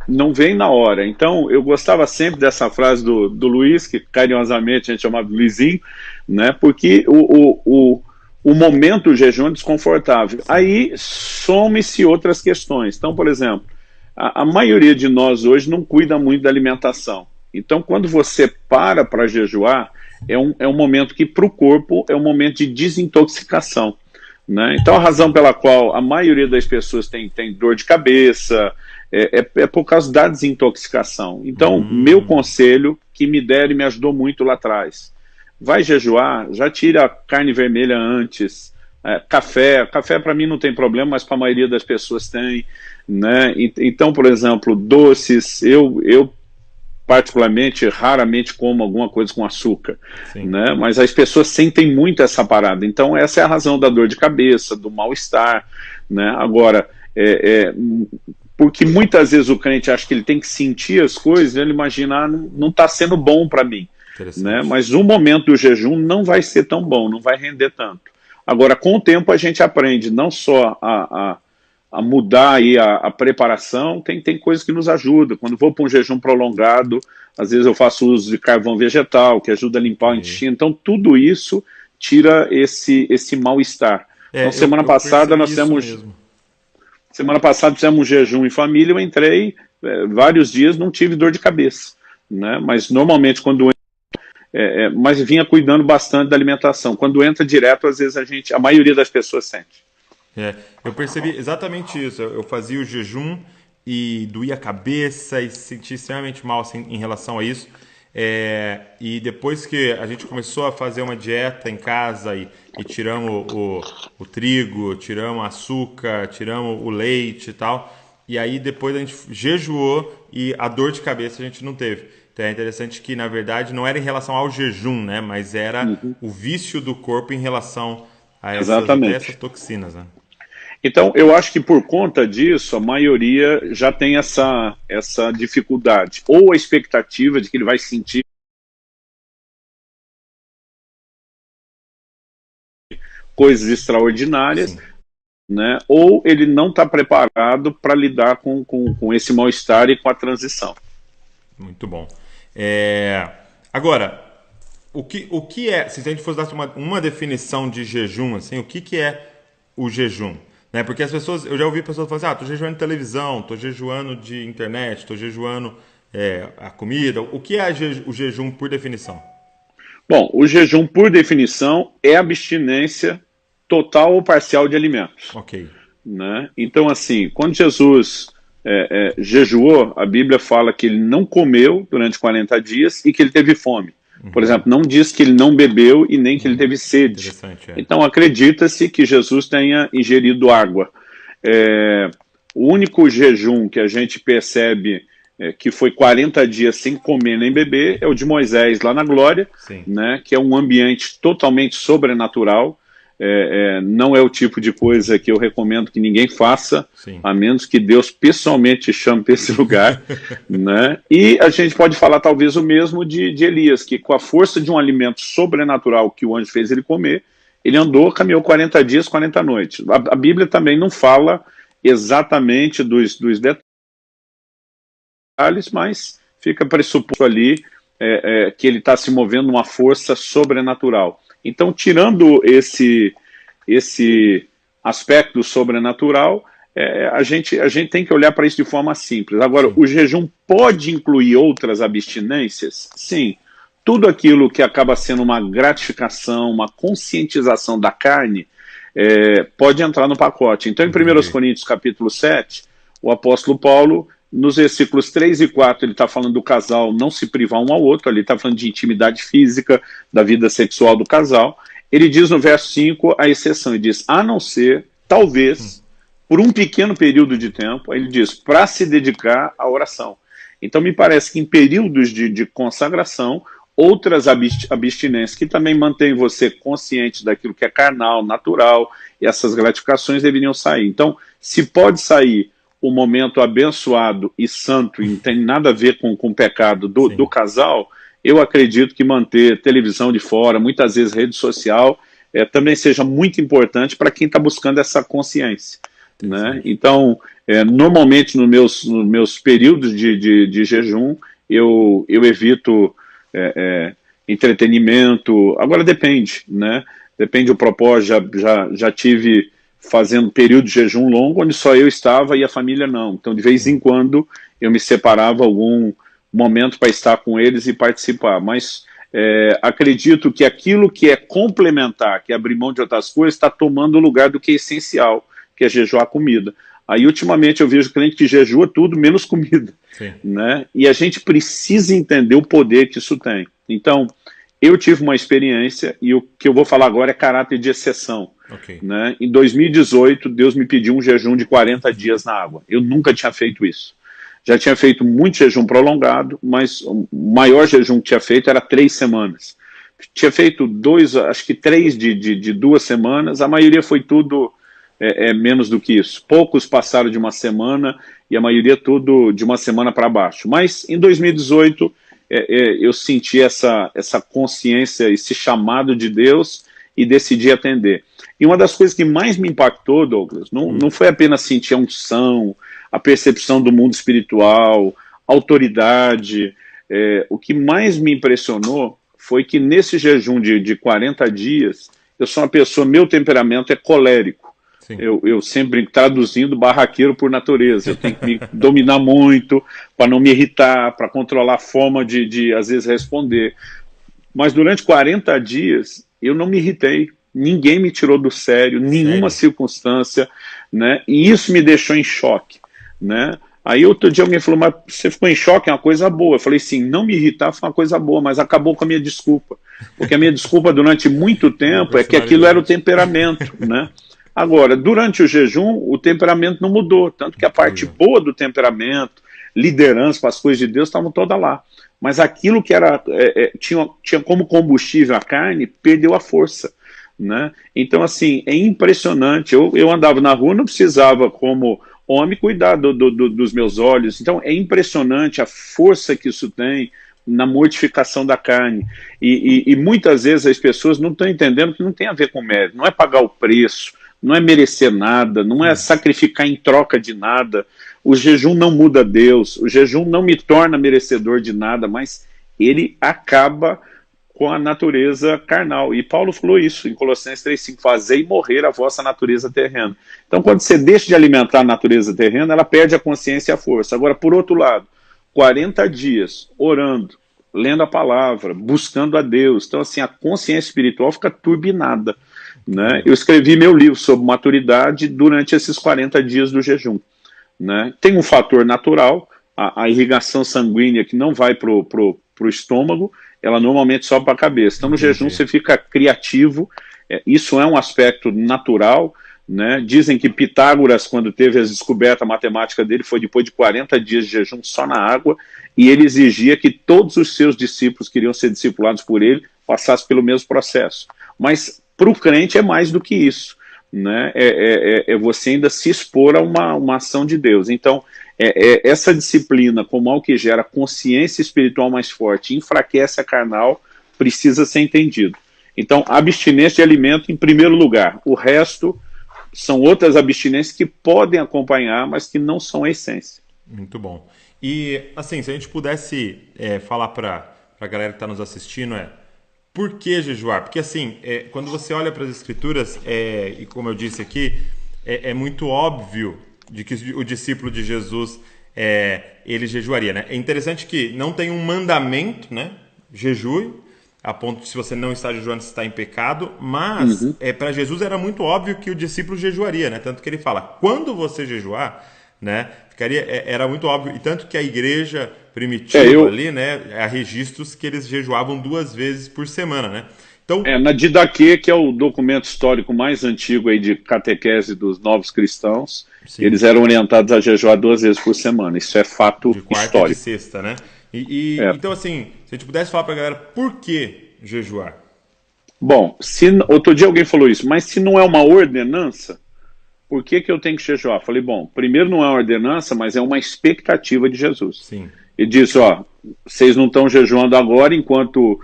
não vem na hora. Então, eu gostava sempre dessa frase do Luiz, que carinhosamente a gente chamava de Luizinho, né? Porque o momento do jejum é desconfortável. Aí, some-se outras questões. Então, por exemplo, a maioria de nós hoje não cuida muito da alimentação. Então, quando você para jejuar, é um momento que para o corpo é um momento de desintoxicação. Né? Então, a razão pela qual a maioria das pessoas tem dor de cabeça é por causa da desintoxicação. Então, meu conselho, que me deram e me ajudou muito lá atrás, vai jejuar, já tira a carne vermelha antes, café para mim não tem problema, mas para a maioria das pessoas tem. Né? Então, por exemplo, doces, eu particularmente, raramente como alguma coisa com açúcar, né? Mas as pessoas sentem muito essa parada, então essa é a razão da dor de cabeça, do mal-estar, né? Agora, porque muitas vezes o crente acha que ele tem que sentir as coisas, ele imagina, não está sendo bom para mim, né? Mas o momento do jejum não vai ser tão bom, não vai render tanto. Agora, com o tempo a gente aprende não só a mudar aí a preparação, tem coisas que nos ajudam. Quando vou para um jejum prolongado, às vezes eu faço uso de carvão vegetal, que ajuda a limpar o intestino. Então, tudo isso tira esse mal-estar. Então, semana passada nós fizemos um jejum em família, eu entrei vários dias, não tive dor de cabeça. Né? Mas, normalmente, quando mas vinha cuidando bastante da alimentação. Quando entra direto, às vezes a maioria das pessoas sente. Eu percebi exatamente isso. Eu fazia o jejum e doía a cabeça e se sentia extremamente mal assim, em relação a isso. E depois que a gente começou a fazer uma dieta em casa e tiramos o trigo, tiramos o açúcar, tiramos o leite e tal, e aí depois a gente jejuou e a dor de cabeça a gente não teve. Então é interessante que, na verdade, não era em relação ao jejum, né? Mas era o vício do corpo em relação a essas toxinas, né? Então, eu acho que por conta disso, a maioria já tem essa dificuldade. Ou a expectativa de que ele vai sentir coisas extraordinárias, né? Ou ele não está preparado para lidar com esse mal-estar e com a transição. Muito bom. Agora, o que é, se a gente fosse dar uma definição de jejum, assim, o que é o jejum? Né? Porque as pessoas, eu já ouvi pessoas falando assim, estou jejuando de televisão, estou jejuando de internet, estou jejuando a comida. O que é o jejum por definição? Bom, o jejum por definição é abstinência total ou parcial de alimentos. Ok. Né? Então, assim, quando Jesus jejuou, a Bíblia fala que ele não comeu durante 40 dias e que ele teve fome. Por exemplo, não diz que ele não bebeu e nem que ele teve sede. Então, acredita-se que Jesus tenha ingerido água. O único jejum que a gente percebe que foi 40 dias sem comer nem beber é o de Moisés lá na glória, né, que é um ambiente totalmente sobrenatural. Não é o tipo de coisa que eu recomendo que ninguém faça, a menos que Deus pessoalmente te chame para esse lugar. Né? E a gente pode falar talvez o mesmo de Elias, que com a força de um alimento sobrenatural que o anjo fez ele comer, ele caminhou 40 dias, 40 noites. A Bíblia também não fala exatamente dos detalhes, mas fica pressuposto ali que ele está se movendo numa força sobrenatural. Então, tirando esse aspecto sobrenatural, a gente tem que olhar para isso de forma simples. Agora, o jejum pode incluir outras abstinências? Sim. Tudo aquilo que acaba sendo uma gratificação, uma conscientização da carne, pode entrar no pacote. Então, em 1 Coríntios capítulo 7, o apóstolo Paulo, nos versículos 3 e 4, ele está falando do casal não se privar um ao outro, ele está falando de intimidade física, da vida sexual do casal. Ele diz no verso 5 a exceção, ele diz, a não ser, talvez, por um pequeno período de tempo, ele diz, para se dedicar à oração. Então, me parece que em períodos de consagração, outras abstinências que também mantêm você consciente daquilo que é carnal, natural, e essas gratificações deveriam sair. Então, se pode sair o momento abençoado e santo, e não tem nada a ver com o pecado do casal, eu acredito que manter televisão de fora, muitas vezes rede social, também seja muito importante para quem está buscando essa consciência. Né? Então, normalmente nos meus períodos de jejum, eu evito entretenimento. Agora depende, né? Depende do propósito. Já tive fazendo período de jejum longo, onde só eu estava e a família não. Então, de vez em quando, eu me separava algum momento para estar com eles e participar. Mas acredito que aquilo que é complementar, que é abrir mão de outras coisas, está tomando o lugar do que é essencial, que é jejuar comida. Aí, ultimamente, eu vejo cliente que jejua tudo, menos comida. Né? E a gente precisa entender o poder que isso tem. Então, eu tive uma experiência, e o que eu vou falar agora é caráter de exceção. Né? Em 2018, Deus me pediu um jejum de 40 dias na água. Eu nunca tinha feito isso. Já tinha feito muito jejum prolongado, mas o maior jejum que tinha feito era 3 semanas. Tinha feito 2, acho que 3 de 2 semanas, a maioria foi tudo menos do que isso. Poucos passaram de uma semana e a maioria tudo de uma semana para baixo. Mas em 2018 eu senti essa consciência, esse chamado de Deus e decidi atender. E uma das coisas que mais me impactou, Douglas, não foi apenas sentir a unção, a percepção do mundo espiritual, autoridade. O que mais me impressionou foi que nesse jejum de 40 dias, eu sou uma pessoa, meu temperamento é colérico. Eu sempre, traduzindo, barraqueiro por natureza. Eu tenho que me dominar muito para não me irritar, para controlar a forma de, às vezes, responder. Mas durante 40 dias, eu não me irritei. Ninguém me tirou do sério, nenhuma circunstância, né? E isso me deixou em choque, né? Aí outro dia alguém falou, mas você ficou em choque, é uma coisa boa. Eu falei, sim, não me irritar foi uma coisa boa, mas acabou com a minha desculpa. Porque a minha desculpa durante muito tempo é que aquilo era o temperamento, né? Agora, durante o jejum, o temperamento não mudou, tanto que a parte boa do temperamento, liderança para as coisas de Deus, estavam toda lá. Mas aquilo que era tinha como combustível a carne, perdeu a força. Né? Então, assim, é impressionante. Eu andava na rua, não precisava, como homem, cuidar dos meus olhos. Então, é impressionante a força que isso tem na mortificação da carne. E muitas vezes as pessoas não estão entendendo que não tem a ver com mérito, não é pagar o preço, não é merecer nada, não é sacrificar em troca de nada. O jejum não muda Deus, o jejum não me torna merecedor de nada, mas ele acaba com a natureza carnal. E Paulo falou isso em Colossenses 3,5, fazei morrer a vossa natureza terrena. Então, quando você deixa de alimentar a natureza terrena, ela perde a consciência e a força. Agora, por outro lado, 40 dias orando, lendo a palavra, buscando a Deus. Então, assim, a consciência espiritual fica turbinada. Né? Eu escrevi meu livro sobre maturidade durante esses 40 dias do jejum. Né? Tem um fator natural, a irrigação sanguínea que não vai para o estômago, ela normalmente sobe para a cabeça. Então, no jejum você fica criativo, isso é um aspecto natural. Né? Dizem que Pitágoras, quando teve a descoberta matemática dele, foi depois de 40 dias de jejum só na água, e ele exigia que todos os seus discípulos que iriam ser discipulados por ele passassem pelo mesmo processo. Mas para o crente é mais do que isso. Né? É você ainda se expor a uma ação de Deus. Então, essa disciplina, como algo que gera consciência espiritual mais forte, enfraquece a carnal, precisa ser entendido. Então, abstinência de alimento em primeiro lugar. O resto são outras abstinências que podem acompanhar, mas que não são a essência. Muito bom. E, assim, se a gente pudesse falar para a galera que está nos assistindo, por que jejuar? Porque, assim, quando você olha para as Escrituras, e como eu disse aqui, é muito óbvio de que o discípulo de Jesus, ele jejuaria, né? É interessante que não tem um mandamento, né? Jejue, a ponto de se você não está jejuando, você está em pecado, mas para Jesus era muito óbvio que o discípulo jejuaria, né? Tanto que ele fala, quando você jejuar, né? Era muito óbvio, e tanto que a igreja primitiva ali, né? Há registros que eles jejuavam 2 vezes por semana, né? Então, Na Didaquê, que é o documento histórico mais antigo aí de catequese dos novos cristãos, sim, eles eram orientados a jejuar 2 vezes por semana. Isso é fato de quarta e de histórico. sexta, né? É. Então, assim, se a gente pudesse falar pra galera, por que jejuar? Bom, outro dia alguém falou isso, mas se não é uma ordenança, por que eu tenho que jejuar? Falei, bom, primeiro não é uma ordenança, mas é uma expectativa de Jesus. Sim. Ele disse, vocês não estão jejuando agora enquanto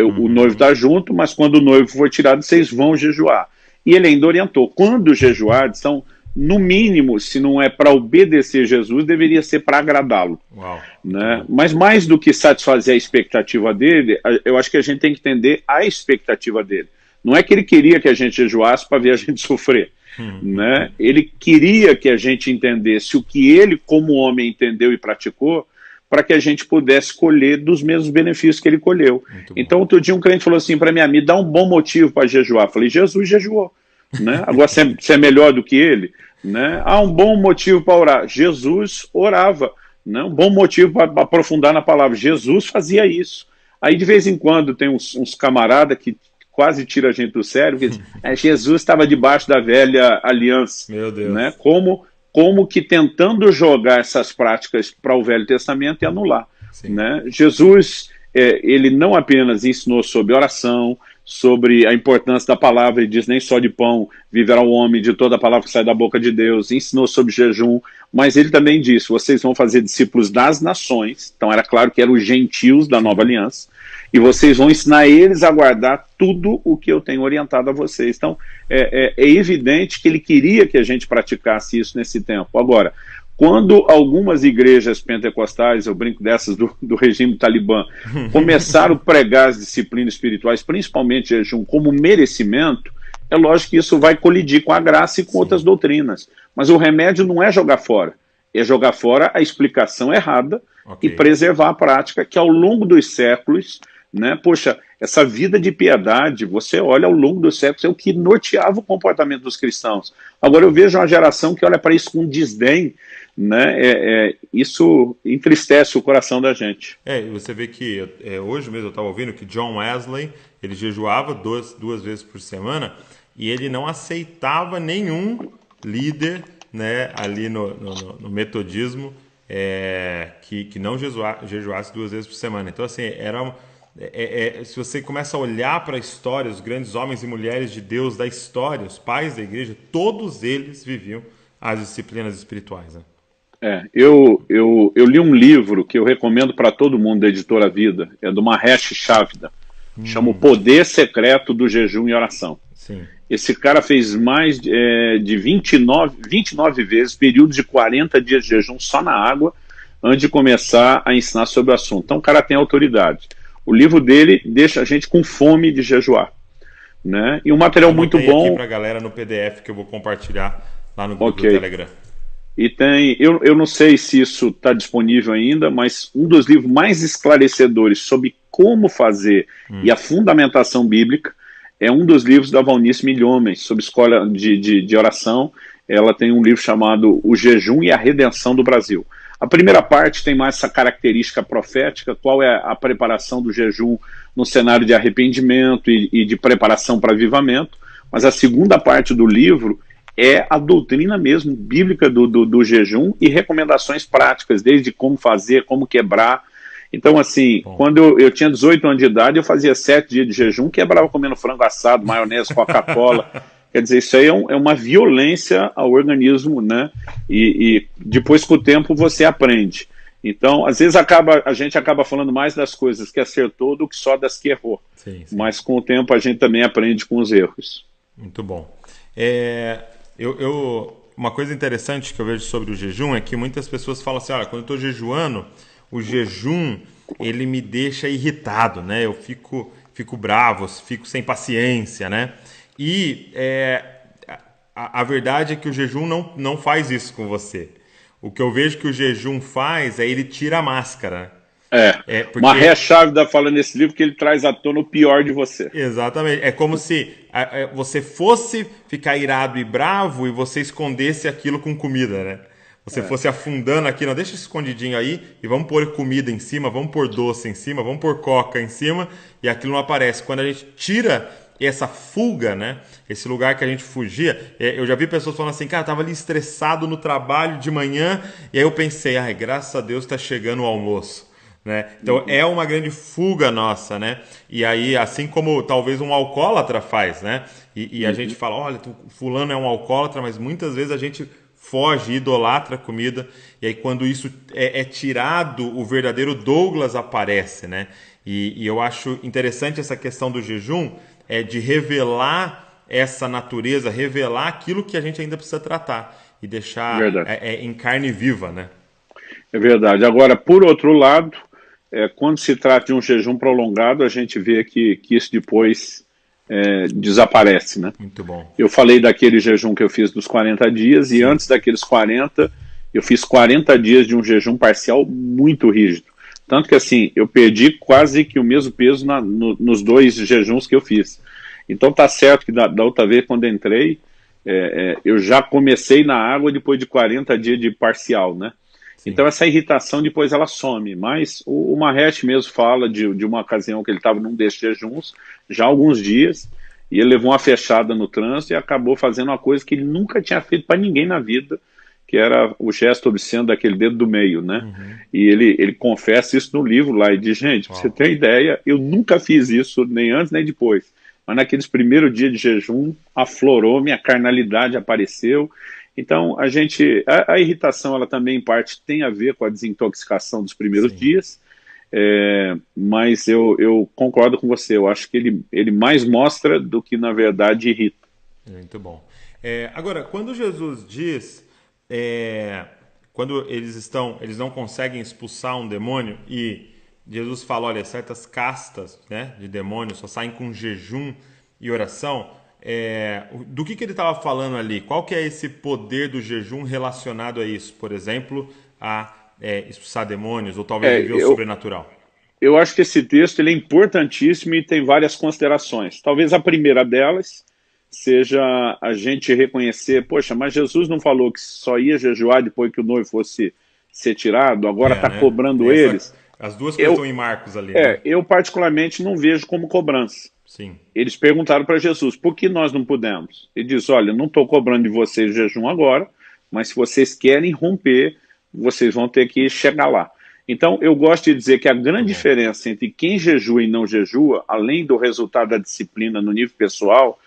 o noivo está junto, mas quando o noivo for tirado, vocês vão jejuar. E ele ainda orientou, quando jejuar, são, no mínimo, se não é para obedecer Jesus, deveria ser para agradá-lo. Né? Mas mais do que satisfazer a expectativa dele, eu acho que a gente tem que entender a expectativa dele. Não é que ele queria que a gente jejuasse para ver a gente sofrer. Né? Ele queria que a gente entendesse o que ele, como homem, entendeu e praticou, para que a gente pudesse colher dos mesmos benefícios que ele colheu. Então, outro dia um crente falou assim para mim, me dá um bom motivo para jejuar. Eu falei, Jesus jejuou. Né? Agora você é melhor do que ele? Né? Um bom motivo para orar. Jesus orava. Né? Um bom motivo para aprofundar na palavra. Jesus fazia isso. Aí, de vez em quando, tem uns camaradas que quase tira a gente do sério, que diz, Jesus estava debaixo da velha aliança. Meu Deus. Né? Como que tentando jogar essas práticas para o Velho Testamento e anular. Né? Jesus, ele não apenas ensinou sobre oração, sobre a importância da palavra, ele diz, nem só de pão viverá o homem, de toda a palavra que sai da boca de Deus, ensinou sobre jejum, mas ele também disse, vocês vão fazer discípulos das nações, então era claro que eram os gentios da nova aliança, e vocês vão ensinar eles a guardar tudo o que eu tenho orientado a vocês. Então, é evidente que ele queria que a gente praticasse isso nesse tempo. Agora, quando algumas igrejas pentecostais, eu brinco dessas do regime talibã, começaram a pregar as disciplinas espirituais, principalmente jejum, como merecimento, é lógico que isso vai colidir com a graça e com outras doutrinas. Mas o remédio não é jogar fora. É jogar fora a explicação errada e preservar a prática que ao longo dos séculos, né, poxa, essa vida de piedade, você olha ao longo dos séculos, é o que norteava o comportamento dos cristãos. Agora eu vejo uma geração que olha para isso com desdém, né, isso entristece o coração da gente. E você vê que hoje mesmo eu estava ouvindo que John Wesley, ele jejuava duas vezes por semana e ele não aceitava nenhum líder, né, ali no metodismo que não jejuasse 2 vezes por semana. Então, assim, se você começa a olhar para a história, os grandes homens e mulheres de Deus da história, os pais da igreja, todos eles viviam as disciplinas espirituais. Né? Eu li um livro que eu recomendo para todo mundo, da Editora Vida, é do Mahesh Chavda, chama O Poder Secreto do Jejum e Oração. Sim. Esse cara fez mais de 29 vezes, períodos de 40 dias de jejum só na água, antes de começar a ensinar sobre o assunto. Então o cara tem autoridade. O livro dele deixa a gente com fome de jejuar. Né? E um material muito bom. Aqui para a galera no PDF que eu vou compartilhar lá no grupo do Telegram. E tem, eu não sei se isso está disponível ainda, mas um dos livros mais esclarecedores sobre como fazer e a fundamentação bíblica é um dos livros da Valnice Milhomem, sobre escola de oração. Ela tem um livro chamado O Jejum e a Redenção do Brasil. A primeira parte tem mais essa característica profética, qual é a preparação do jejum no cenário de arrependimento e de preparação para avivamento, mas a segunda parte do livro é a doutrina mesmo, bíblica do jejum e recomendações práticas, desde como fazer, como quebrar. Então, assim, quando eu tinha 18 anos de idade, eu fazia 7 dias de jejum, quebrava comendo frango assado, maionese, Coca-Cola. Quer dizer, isso aí é uma violência ao organismo, né? E depois, com o tempo, você aprende. Então, às vezes a gente acaba falando mais das coisas que acertou do que só das que errou. Sim. Mas com o tempo a gente também aprende com os erros. Muito bom. Uma coisa interessante que eu vejo sobre o jejum é que muitas pessoas falam assim, olha, quando eu estou jejuando, o jejum ele me deixa irritado, né? Eu fico bravo, fico sem paciência, né? E a verdade é que o jejum não faz isso com você. O que eu vejo que o jejum faz é ele tira a máscara. Porque... Mahesh Chavda fala nesse livro que ele traz à tona o pior de você. Exatamente. É como se você fosse ficar irado e bravo e você escondesse aquilo com comida, né? você fosse afundando aqui, não, deixa escondidinho aí e vamos pôr comida em cima, vamos pôr doce em cima, vamos pôr coca em cima e aquilo não aparece. Quando a gente tira essa fuga, né? Esse lugar que a gente fugia, eu já vi pessoas falando assim, cara, tava ali estressado no trabalho de manhã e aí eu pensei, ai, graças a Deus tá chegando o almoço. Né? Então é uma grande fuga nossa, né? E aí, assim como talvez um alcoólatra faz, né? E a gente fala, olha, fulano é um alcoólatra, mas muitas vezes a gente foge, idolatra a comida, e aí quando isso é tirado, o verdadeiro Douglas aparece, né? E eu acho interessante essa questão do jejum, de revelar essa natureza, revelar aquilo que a gente ainda precisa tratar e deixar Verdade. em carne viva, né? É verdade. Agora, por outro lado, quando se trata de um jejum prolongado, a gente vê que isso depois desaparece, né? Muito bom. Eu falei daquele jejum que eu fiz dos 40 dias, Sim. E antes daqueles 40, eu fiz 40 dias de um jejum parcial muito rígido. Tanto que, assim, eu perdi quase que o mesmo peso nos 2 jejuns que eu fiz. Então tá certo que da outra vez, quando entrei, eu já comecei na água depois de 40 dias de parcial, né? Sim. Então essa irritação depois ela some, mas o Mahesh mesmo fala de uma ocasião que ele estava num desses jejuns, já há alguns dias, e ele levou uma fechada no trânsito e acabou fazendo uma coisa que ele nunca tinha feito para ninguém na vida, que era o gesto obsceno daquele dedo do meio, né? E ele confessa isso no livro lá, e diz, gente, pra você ter ideia, eu nunca fiz isso, nem antes nem depois, mas naqueles primeiros dias de jejum, aflorou, minha carnalidade apareceu. Então, a irritação, ela também, em parte, tem a ver com a desintoxicação dos primeiros dias, mas eu concordo com você, eu acho que ele mais mostra do que, na verdade, irrita. Muito bom. Agora, quando Jesus diz, quando eles não conseguem expulsar um demônio, e Jesus fala, olha, certas castas, né, de demônios só saem com jejum e oração, do que ele estava falando ali? Qual que é esse poder do jejum relacionado a isso? Por exemplo, a expulsar demônios ou talvez viver o sobrenatural? Eu acho que esse texto ele é importantíssimo e tem várias considerações. Talvez a primeira delas seja a gente reconhecer, poxa, mas Jesus não falou que só ia jejuar depois que o noivo fosse ser tirado, agora está cobrando eles. As duas coisas estão em Marcos ali. Eu particularmente não vejo como cobrança. Sim. Eles perguntaram para Jesus, por que nós não pudemos? Ele diz, olha, não estou cobrando de vocês jejum agora, mas se vocês querem romper, vocês vão ter que chegar lá. Então, eu gosto de dizer que a grande diferença entre quem jejua e não jejua, além do resultado da disciplina no nível pessoal,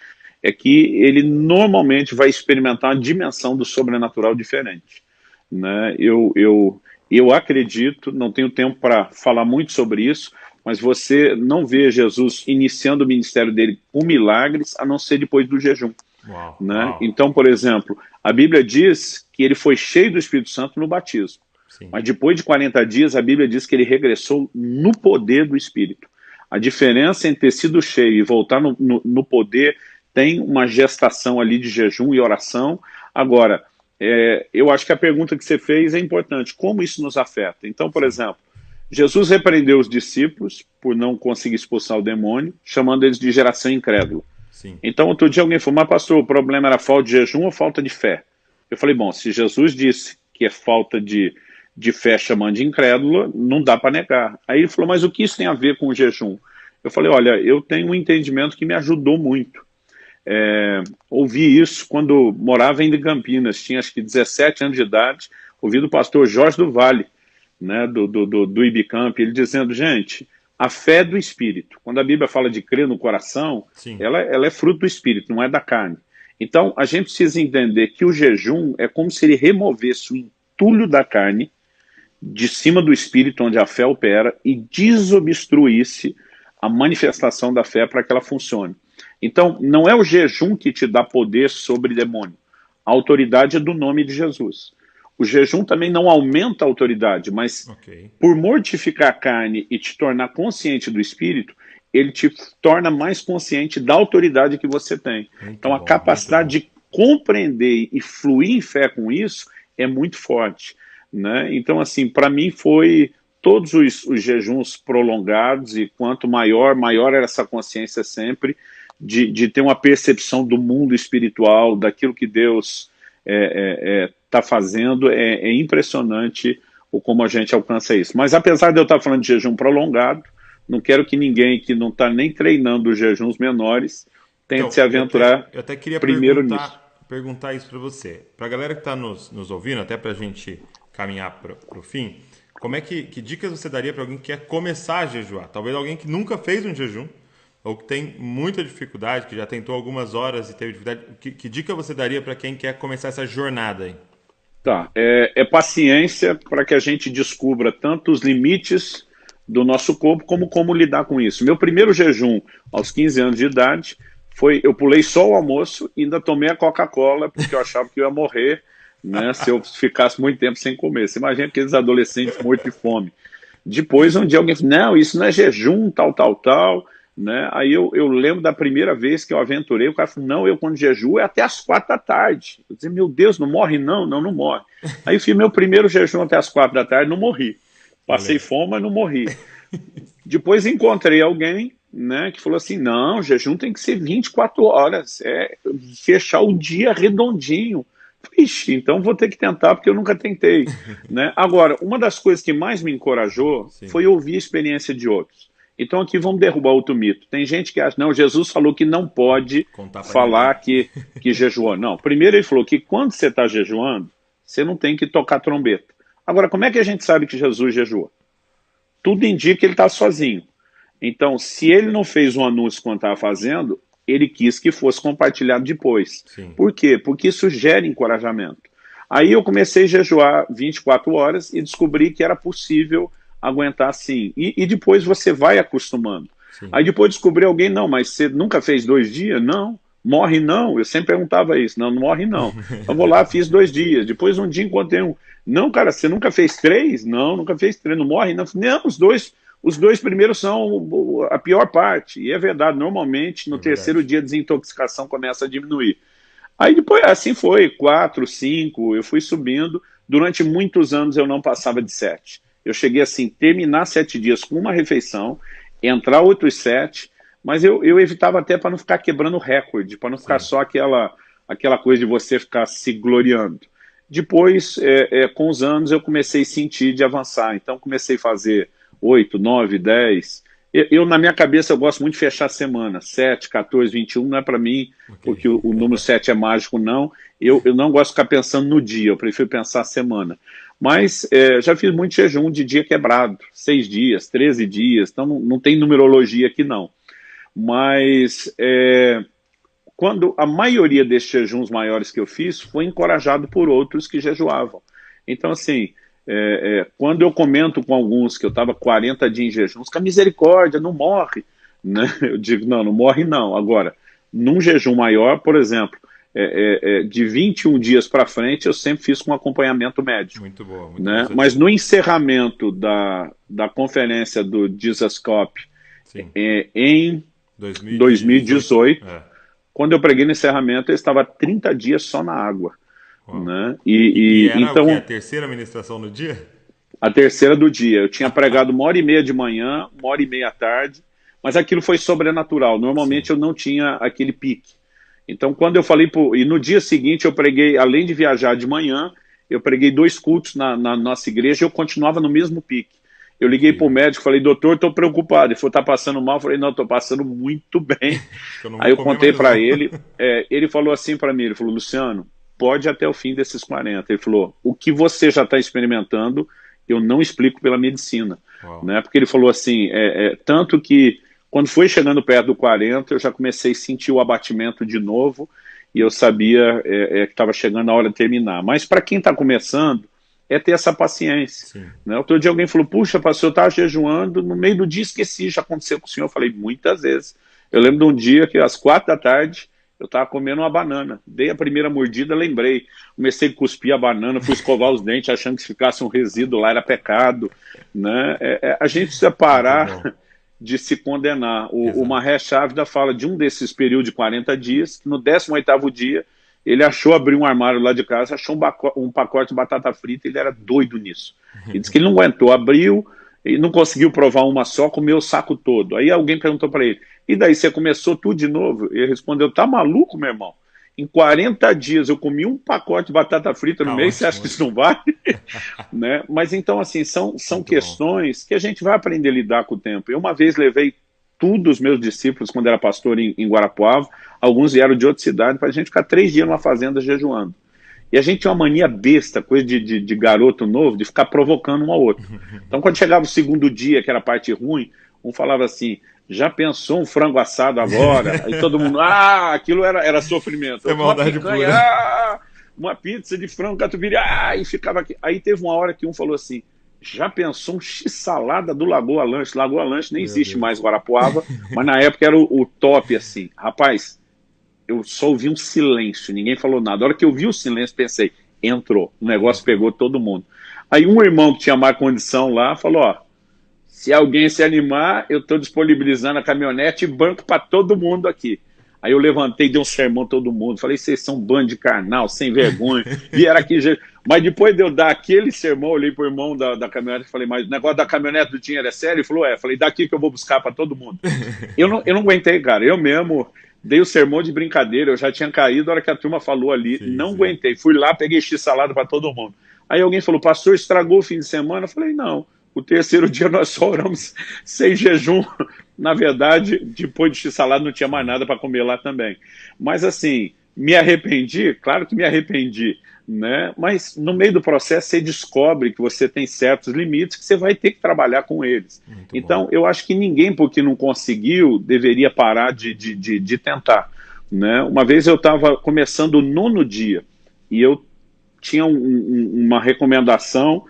é que ele normalmente vai experimentar uma dimensão do sobrenatural diferente. Né? Eu acredito, não tenho tempo para falar muito sobre isso, mas você não vê Jesus iniciando o ministério dele com milagres, a não ser depois do jejum. Uau, né? uau. Então, por exemplo, a Bíblia diz que ele foi cheio do Espírito Santo no batismo. Sim. Mas depois de 40 dias, a Bíblia diz que ele regressou no poder do Espírito. A diferença entre ter sido cheio e voltar no poder tem uma gestação ali de jejum e oração. Agora, eu acho que a pergunta que você fez é importante. Como isso nos afeta? Então, por exemplo, Jesus repreendeu os discípulos por não conseguir expulsar o demônio, chamando eles de geração incrédula. Sim. Então, outro dia alguém falou, mas pastor, o problema era falta de jejum ou falta de fé? Eu falei, bom, se Jesus disse que é falta de fé chamando de incrédula, não dá para negar. Aí ele falou, mas o que isso tem a ver com o jejum? Eu falei, olha, eu tenho um entendimento que me ajudou muito. Ouvi isso quando morava em Campinas, tinha acho que 17 anos de idade, ouvi do pastor Jorge do Vale, né, do Ibicamp, ele dizendo, gente, a fé é do Espírito. Quando a Bíblia fala de crer no coração, ela é fruto do Espírito, não é da carne. Então, a gente precisa entender que o jejum é como se ele removesse o entulho da carne de cima do Espírito, onde a fé opera, e desobstruísse a manifestação da fé para que ela funcione. Então, não é o jejum que te dá poder sobre demônio. A autoridade é do nome de Jesus. O jejum também não aumenta a autoridade, mas por mortificar a carne e te tornar consciente do Espírito, ele te torna mais consciente da autoridade que você tem. Então, a capacidade de compreender e fluir em fé com isso é muito forte. Né? Então, assim, para mim foi todos os jejuns prolongados, e quanto maior era essa consciência sempre de ter uma percepção do mundo espiritual, daquilo que Deus está fazendo, é impressionante o como a gente alcança isso. Mas apesar de eu estar falando de jejum prolongado, não quero que ninguém que não está nem treinando os jejuns menores tente Então, se aventurar eu até queria primeiro nisso. perguntar isso para você. Para a galera que está nos ouvindo, até para a gente caminhar para o fim, que dicas você daria para alguém que quer começar a jejuar? Talvez alguém que nunca fez um jejum, ou que tem muita dificuldade, que já tentou algumas horas e teve dificuldade. Que dica você daria para quem quer começar essa jornada aí? Tá, é paciência para que a gente descubra tanto os limites do nosso corpo como lidar com isso. Meu primeiro jejum aos 15 anos de idade eu pulei só o almoço e ainda tomei a Coca-Cola porque eu achava que eu ia morrer, né, se eu ficasse muito tempo sem comer. Você imagina aqueles adolescentes mortos de fome. Depois um dia alguém falou, não, isso não é jejum, tal, né? Aí eu lembro da primeira vez que eu aventurei, o cara falou, não, eu quando jejuo é até as 4 da tarde. Eu disse, meu Deus, não morre não? Não morre. Aí fiz meu primeiro jejum até as 4 da tarde, não morri. Passei fome, mas não morri. Depois encontrei alguém, né, que falou assim, não, o jejum tem que ser 24 horas, fechar o dia redondinho. Ixi, então vou ter que tentar, porque eu nunca tentei. Né? Agora, uma das coisas que mais me encorajou foi ouvir a experiência de outros. Então aqui vamos derrubar outro mito. Tem gente que acha, não, Jesus falou que não pode falar que jejuou. Não, primeiro ele falou que quando você está jejuando, você não tem que tocar trombeta. Agora, como é que a gente sabe que Jesus jejuou? Tudo indica que ele está sozinho. Então, se ele não fez um anúncio quando estava fazendo, ele quis que fosse compartilhado depois. Sim. Por quê? Porque isso gera encorajamento. Aí eu comecei a jejuar 24 horas e descobri que era possível aguentar sim. E depois você vai acostumando. Sim. Aí depois descobri alguém, não, mas você nunca fez 2 dias? Não. Morre não? Eu sempre perguntava isso. Não morre não. Eu vou lá, fiz 2 dias. Depois um dia encontrei um. Não, cara, você nunca fez 3? Não, nunca fez 3. Não morre não? Não, os dois primeiros são a pior parte. E é verdade, normalmente no terceiro dia a desintoxicação começa a diminuir. Aí depois, assim foi, 4, 5, eu fui subindo. Durante muitos anos eu não passava de 7. Eu cheguei assim, terminar 7 dias com uma refeição, entrar outros 7, mas eu evitava até para não ficar quebrando recorde, para não ficar só aquela coisa de você ficar se gloriando. Depois, com os anos, eu comecei a sentir de avançar. Então, comecei a fazer 8, 9, 10. Na minha cabeça, eu gosto muito de fechar a semana. 7, 14, 21 não é para mim, porque o número 7 é mágico, não. Eu não gosto de ficar pensando no dia, eu prefiro pensar a semana. Mas já fiz muito jejum de dia quebrado, 6 dias, 13 dias, então não tem numerologia aqui não. Mas quando a maioria desses jejuns maiores que eu fiz foi encorajado por outros que jejuavam. Então assim, quando eu comento com alguns que eu estava 40 dias em jejum, que a misericórdia não morre, né? Eu digo, não morre não. Agora, num jejum maior, por exemplo, de 21 dias para frente, eu sempre fiz com acompanhamento médico. Muito boa. Muito né? Mas no encerramento da conferência do Jesus Cop em 2018, quando eu preguei no encerramento, eu estava 30 dias só na água. Né? E era então, a terceira ministração do dia? A terceira do dia. Eu tinha pregado 1h30 de manhã, 1h30 à tarde, mas aquilo foi sobrenatural. Normalmente eu não tinha aquele pique. Então, quando eu falei, e no dia seguinte eu preguei, além de viajar de manhã, eu preguei 2 cultos na nossa igreja e eu continuava no mesmo pique. Eu liguei para o médico e falei, doutor, estou preocupado. Ele falou, está passando mal? Eu falei, não, estou passando muito bem. Aí eu contei para ele, ele falou assim para mim, ele falou, Luciano, pode até o fim desses 40. Ele falou, o que você já está experimentando, eu não explico pela medicina. Né? Porque ele falou assim, tanto que quando foi chegando perto do 40, eu já comecei a sentir o abatimento de novo e eu sabia que estava chegando a hora de terminar. Mas para quem está começando, é ter essa paciência. Né? Outro dia alguém falou, puxa, pastor, eu estava jejuando, no meio do dia esqueci, já aconteceu com o senhor. Eu falei, muitas vezes. Eu lembro de um dia que às 4 da tarde, eu estava comendo uma banana. Dei a primeira mordida, lembrei. Comecei a cuspir a banana, fui escovar os dentes, achando que se ficasse um resíduo lá era pecado. Né? A gente precisa parar de se condenar. O Mahesh Chavda fala de um desses períodos de 40 dias, que no 18º dia, ele abriu um armário lá de casa, achou um pacote de batata frita, ele era doido nisso. Ele disse que ele não aguentou, abriu, e não conseguiu provar uma só, comeu o saco todo. Aí alguém perguntou para ele, e daí você começou tudo de novo? Ele respondeu, tá maluco, meu irmão? Em 40 dias eu comi um pacote de batata frita no Tá mês, você ótimo. acha que isso não vale? Né? Mas então, assim, são Muito bom. questões que a gente vai aprender a lidar com o tempo. Eu uma vez levei tudo os meus discípulos, quando era pastor em Guarapuava, alguns vieram de outra cidade, para a gente ficar 3 dias numa fazenda jejuando. E a gente tinha uma mania besta, coisa de garoto novo, de ficar provocando um ao outro. Então, quando chegava o segundo dia, que era a parte ruim, um falava assim, já pensou um frango assado agora? Aí todo mundo, aquilo era sofrimento. É Uma maldade picanha, pura. uma pizza de frango catupiry, e ficava aqui. Aí teve uma hora que um falou assim, já pensou um x-salada do Lagoa Lanche? Lagoa Lanche nem Meu existe mais, Deus. Guarapuava, mas na época era o top, assim. Rapaz, eu só ouvi um silêncio, ninguém falou nada. A hora que eu vi o silêncio, pensei, entrou, o negócio Entrou. pegou todo mundo. Aí um irmão que tinha má condição lá falou, ó, se alguém se animar, eu estou disponibilizando a caminhonete e banco para todo mundo aqui. Aí eu levantei, dei um sermão a todo mundo, falei, vocês são um bando de carnal, sem vergonha, vieram aqui... Mas depois de eu dar aquele sermão, olhei pro irmão da caminhonete e falei, mas o negócio da caminhonete do dinheiro é sério? Ele falou, falei, daqui que eu vou buscar para todo mundo. Eu não aguentei, cara, eu mesmo dei o sermão de brincadeira, eu já tinha caído, a hora que a turma falou ali, Sim, não sim. aguentei, fui lá, peguei x-salada para todo mundo. Aí alguém falou, pastor, estragou o fim de semana? Eu falei, não, o terceiro dia nós só oramos sem jejum. Na verdade, depois de x-salada não tinha mais Sim. nada para comer lá também. Mas assim, me arrependi? Claro que me arrependi, né? Mas no meio do processo você descobre que você tem certos limites que você vai ter que trabalhar com eles. Muito bom. Então, eu acho que ninguém, porque não conseguiu, deveria parar de tentar, né? Uma vez eu estava começando o 9º dia e eu tinha uma recomendação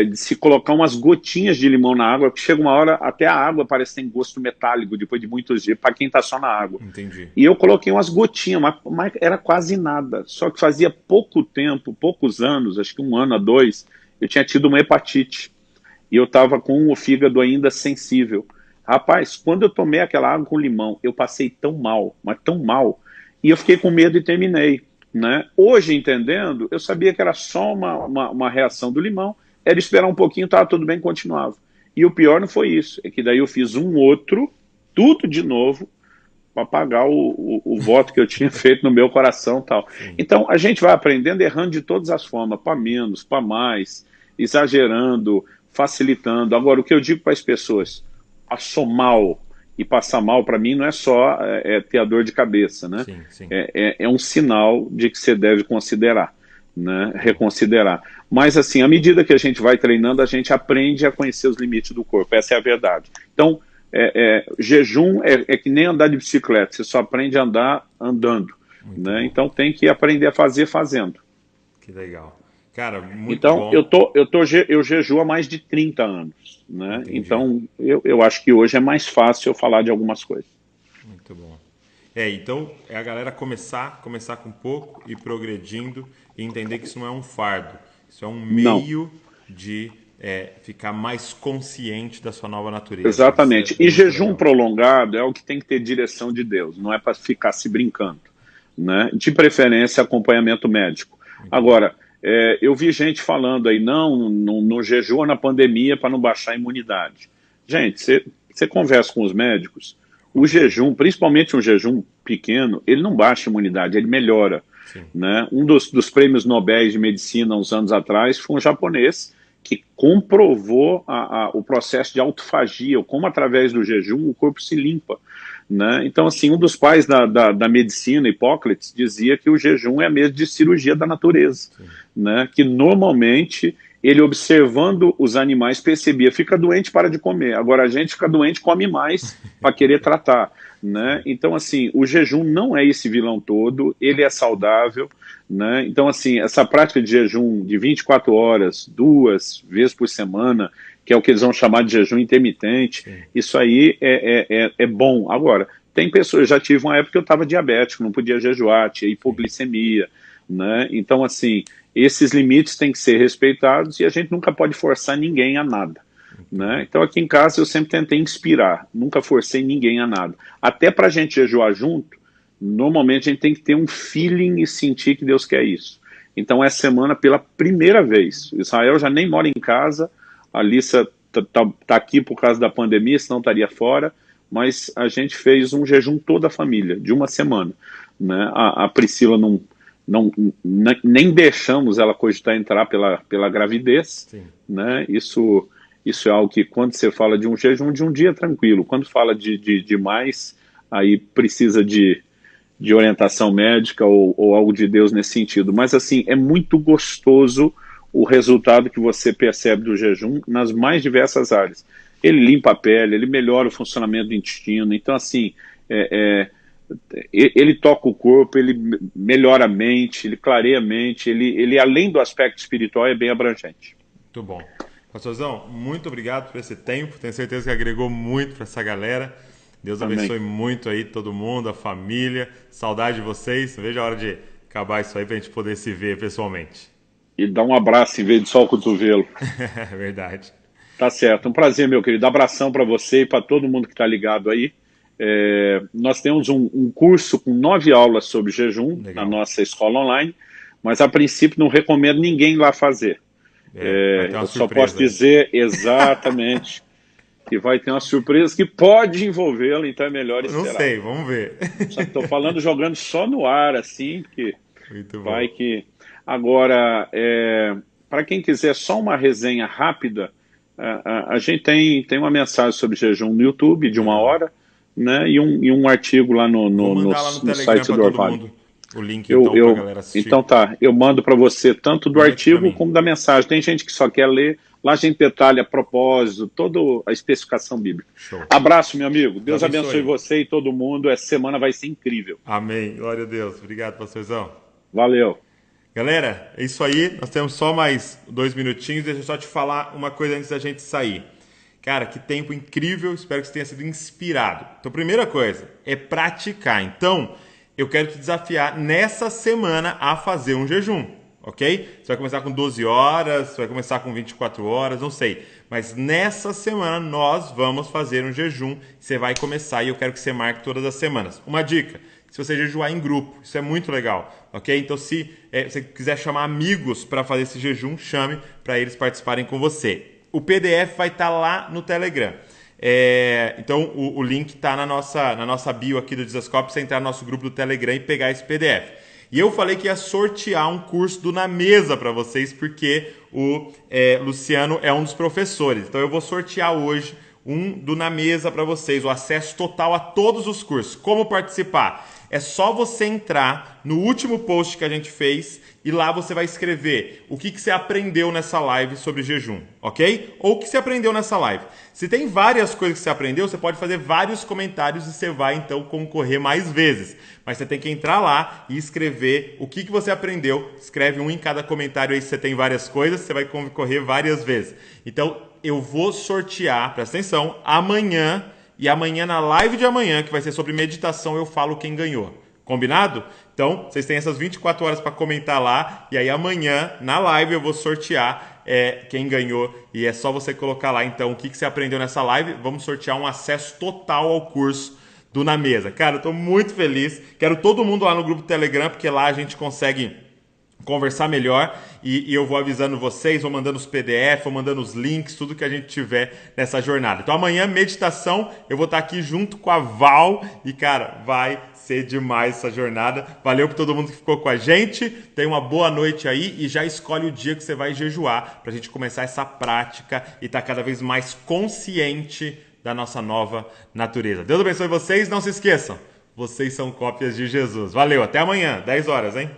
de se colocar umas gotinhas de limão na água, porque chega uma hora, até a água parece que tem gosto metálico depois de muitos dias, para quem está só na água. Entendi. E eu coloquei umas gotinhas, mas era quase nada. Só que fazia pouco tempo, poucos anos, acho que 1 ano a 2, eu tinha tido uma hepatite. E eu estava com o fígado ainda sensível. Rapaz, quando eu tomei aquela água com limão, eu passei tão mal, mas tão mal, e eu fiquei com medo e terminei. Né? Hoje, entendendo, eu sabia que era só uma reação do limão, era esperar um pouquinho, estava tudo bem, continuava. E o pior não foi isso, é que daí eu fiz um outro, tudo de novo, para pagar o voto que eu tinha feito no meu coração e tal. Sim. Então, a gente vai aprendendo, errando de todas as formas, para menos, para mais, exagerando, facilitando. Agora, o que eu digo para as pessoas, passou mal e passar mal, para mim, não é só ter a dor de cabeça, né? Sim, sim. É um sinal de que você deve considerar, né? Reconsiderar. Mas, assim, à medida que a gente vai treinando, a gente aprende a conhecer os limites do corpo, essa é a verdade. Então, jejum é que nem andar de bicicleta, você só aprende a andar andando, Muito né? bom. Então tem que aprender a fazer fazendo. Que legal. Cara, muito Então bom. eu jejuo há mais de 30 anos, né? Entendi. Então eu acho que hoje é mais fácil eu falar de algumas coisas. Muito bom. Então é a galera começar com pouco e progredindo e entender que isso não é um fardo. Isso é um Não, meio de ficar mais consciente da sua nova natureza. Isso é exatamente. E muito jejum legal. prolongado é o que tem que ter direção de Deus, não é para ficar se brincando, né? De preferência acompanhamento médico. Muito bom. Agora, eu vi gente falando aí, não jejua na pandemia para não baixar a imunidade. Gente, você conversa com os médicos, o Ok. jejum, principalmente um jejum pequeno, ele não baixa a imunidade, ele melhora. Sim. Né? Um dos prêmios Nobel de Medicina, uns anos atrás, foi um japonês que comprovou o processo de autofagia, como através do jejum o corpo se limpa. Né? Então, assim, um dos pais da medicina, Hipócrates, dizia que o jejum é a mesma de cirurgia da natureza, né? Que normalmente ele, observando os animais, percebia, fica doente, para de comer. Agora a gente fica doente, come mais para querer tratar. Né? Então, assim, o jejum não é esse vilão todo, ele é saudável. Né? Então, assim, essa prática de jejum de 24 horas, 2 vezes por semana, que é o que eles vão chamar de jejum intermitente, Sim. isso aí é bom. Agora, tem pessoas, eu já tive uma época que eu estava diabético, não podia jejuar, tinha hipoglicemia, né? Então, assim, esses limites têm que ser respeitados e a gente nunca pode forçar ninguém a nada. Né? Então, aqui em casa, eu sempre tentei inspirar, nunca forcei ninguém a nada. Até para a gente jejuar junto, normalmente a gente tem que ter um feeling e sentir que Deus quer isso. Então, essa semana, pela primeira vez, Israel já nem mora em casa, a Alissa tá aqui por causa da pandemia, senão estaria fora, mas a gente fez um jejum toda a família, de uma semana. né? A Priscila nem deixamos ela cogitar entrar pela gravidez, Sim. né? Isso é algo que, quando você fala de um jejum de um dia, tranquilo. Quando fala de mais, aí precisa de orientação médica ou algo de Deus nesse sentido. Mas, assim, é muito gostoso o resultado que você percebe do jejum nas mais diversas áreas. Ele limpa a pele, ele melhora o funcionamento do intestino. Então, assim, ele toca o corpo, ele melhora a mente, ele clareia a mente, ele além do aspecto espiritual, é bem abrangente. Muito bom. Pastorzão, muito obrigado por esse tempo. Tenho certeza que agregou muito para essa galera. Deus abençoe muito aí todo mundo, a família. Saudade de vocês. Não vejo a hora de acabar isso aí para a gente poder se ver pessoalmente. E dar um abraço em vez de só o cotovelo. É verdade. Tá certo. Um prazer, meu querido. Abração para você e para todo mundo que está ligado aí. Nós temos um curso com 9 aulas sobre jejum. Legal. Na nossa escola online, mas a princípio não recomendo ninguém lá fazer. Eu só posso dizer exatamente que vai ter uma surpresa que pode envolvê-lo, então é melhor esperar. Não sei, vamos ver. Estou falando jogando só no ar, assim, porque muito vai bom. que... Agora, para quem quiser só uma resenha rápida, a gente tem uma mensagem sobre jejum no YouTube de 1 hora, né, e um artigo lá no site do Orvalho. O link então para a galera assistir. Então tá, eu mando para você tanto do artigo como da mensagem. Tem gente que só quer ler, lá a gente detalha propósito, toda a especificação bíblica. Show. Abraço, meu amigo. Deus abençoe você e todo mundo. Essa semana vai ser incrível. Amém. Glória a Deus. Obrigado, pastorzão. Valeu. Galera, é isso aí. Nós temos só mais 2 minutinhos. Deixa eu só te falar uma coisa antes da gente sair. Cara, que tempo incrível. Espero que você tenha sido inspirado. Então, primeira coisa é praticar. Então, eu quero te desafiar nessa semana a fazer um jejum, ok? Você vai começar com 12 horas, você vai começar com 24 horas, não sei. Mas nessa semana nós vamos fazer um jejum. Você vai começar e eu quero que você marque todas as semanas. Uma dica, se você jejuar em grupo, isso é muito legal, ok? Então se você quiser chamar amigos para fazer esse jejum, chame para eles participarem com você. O PDF vai estar lá no Telegram. Então o link está na nossa bio aqui do Dizascope, você entrar no nosso grupo do Telegram e pegar esse PDF. E eu falei que ia sortear um curso do Na Mesa para vocês, porque o Luciano é um dos professores. Então eu vou sortear hoje um do Na Mesa para vocês, o acesso total a todos os cursos. Como participar? É só você entrar no último post que a gente fez e lá você vai escrever o que você aprendeu nessa live sobre jejum, ok? Ou o que você aprendeu nessa live. Se tem várias coisas que você aprendeu, você pode fazer vários comentários e você vai então concorrer mais vezes. Mas você tem que entrar lá e escrever o que você aprendeu. Escreve um em cada comentário aí se você tem várias coisas, você vai concorrer várias vezes. Então eu vou sortear, presta atenção, amanhã. E amanhã, na live de amanhã, que vai ser sobre meditação, eu falo quem ganhou. Combinado? Então, vocês têm essas 24 horas para comentar lá. E aí amanhã, na live, eu vou sortear quem ganhou. E é só você colocar lá, então, o que você aprendeu nessa live. Vamos sortear um acesso total ao curso do Na Mesa. Cara, eu estou muito feliz. Quero todo mundo lá no grupo Telegram, porque lá a gente consegue conversar melhor e eu vou avisando vocês, vou mandando os PDF, vou mandando os links, tudo que a gente tiver nessa jornada. Então amanhã, meditação, eu vou estar aqui junto com a Val e, cara, vai ser demais essa jornada. Valeu por todo mundo que ficou com a gente, tenha uma boa noite aí e já escolhe o dia que você vai jejuar pra gente começar essa prática e estar cada vez mais consciente da nossa nova natureza. Deus abençoe vocês, não se esqueçam, vocês são cópias de Jesus. Valeu, até amanhã, 10 horas, hein?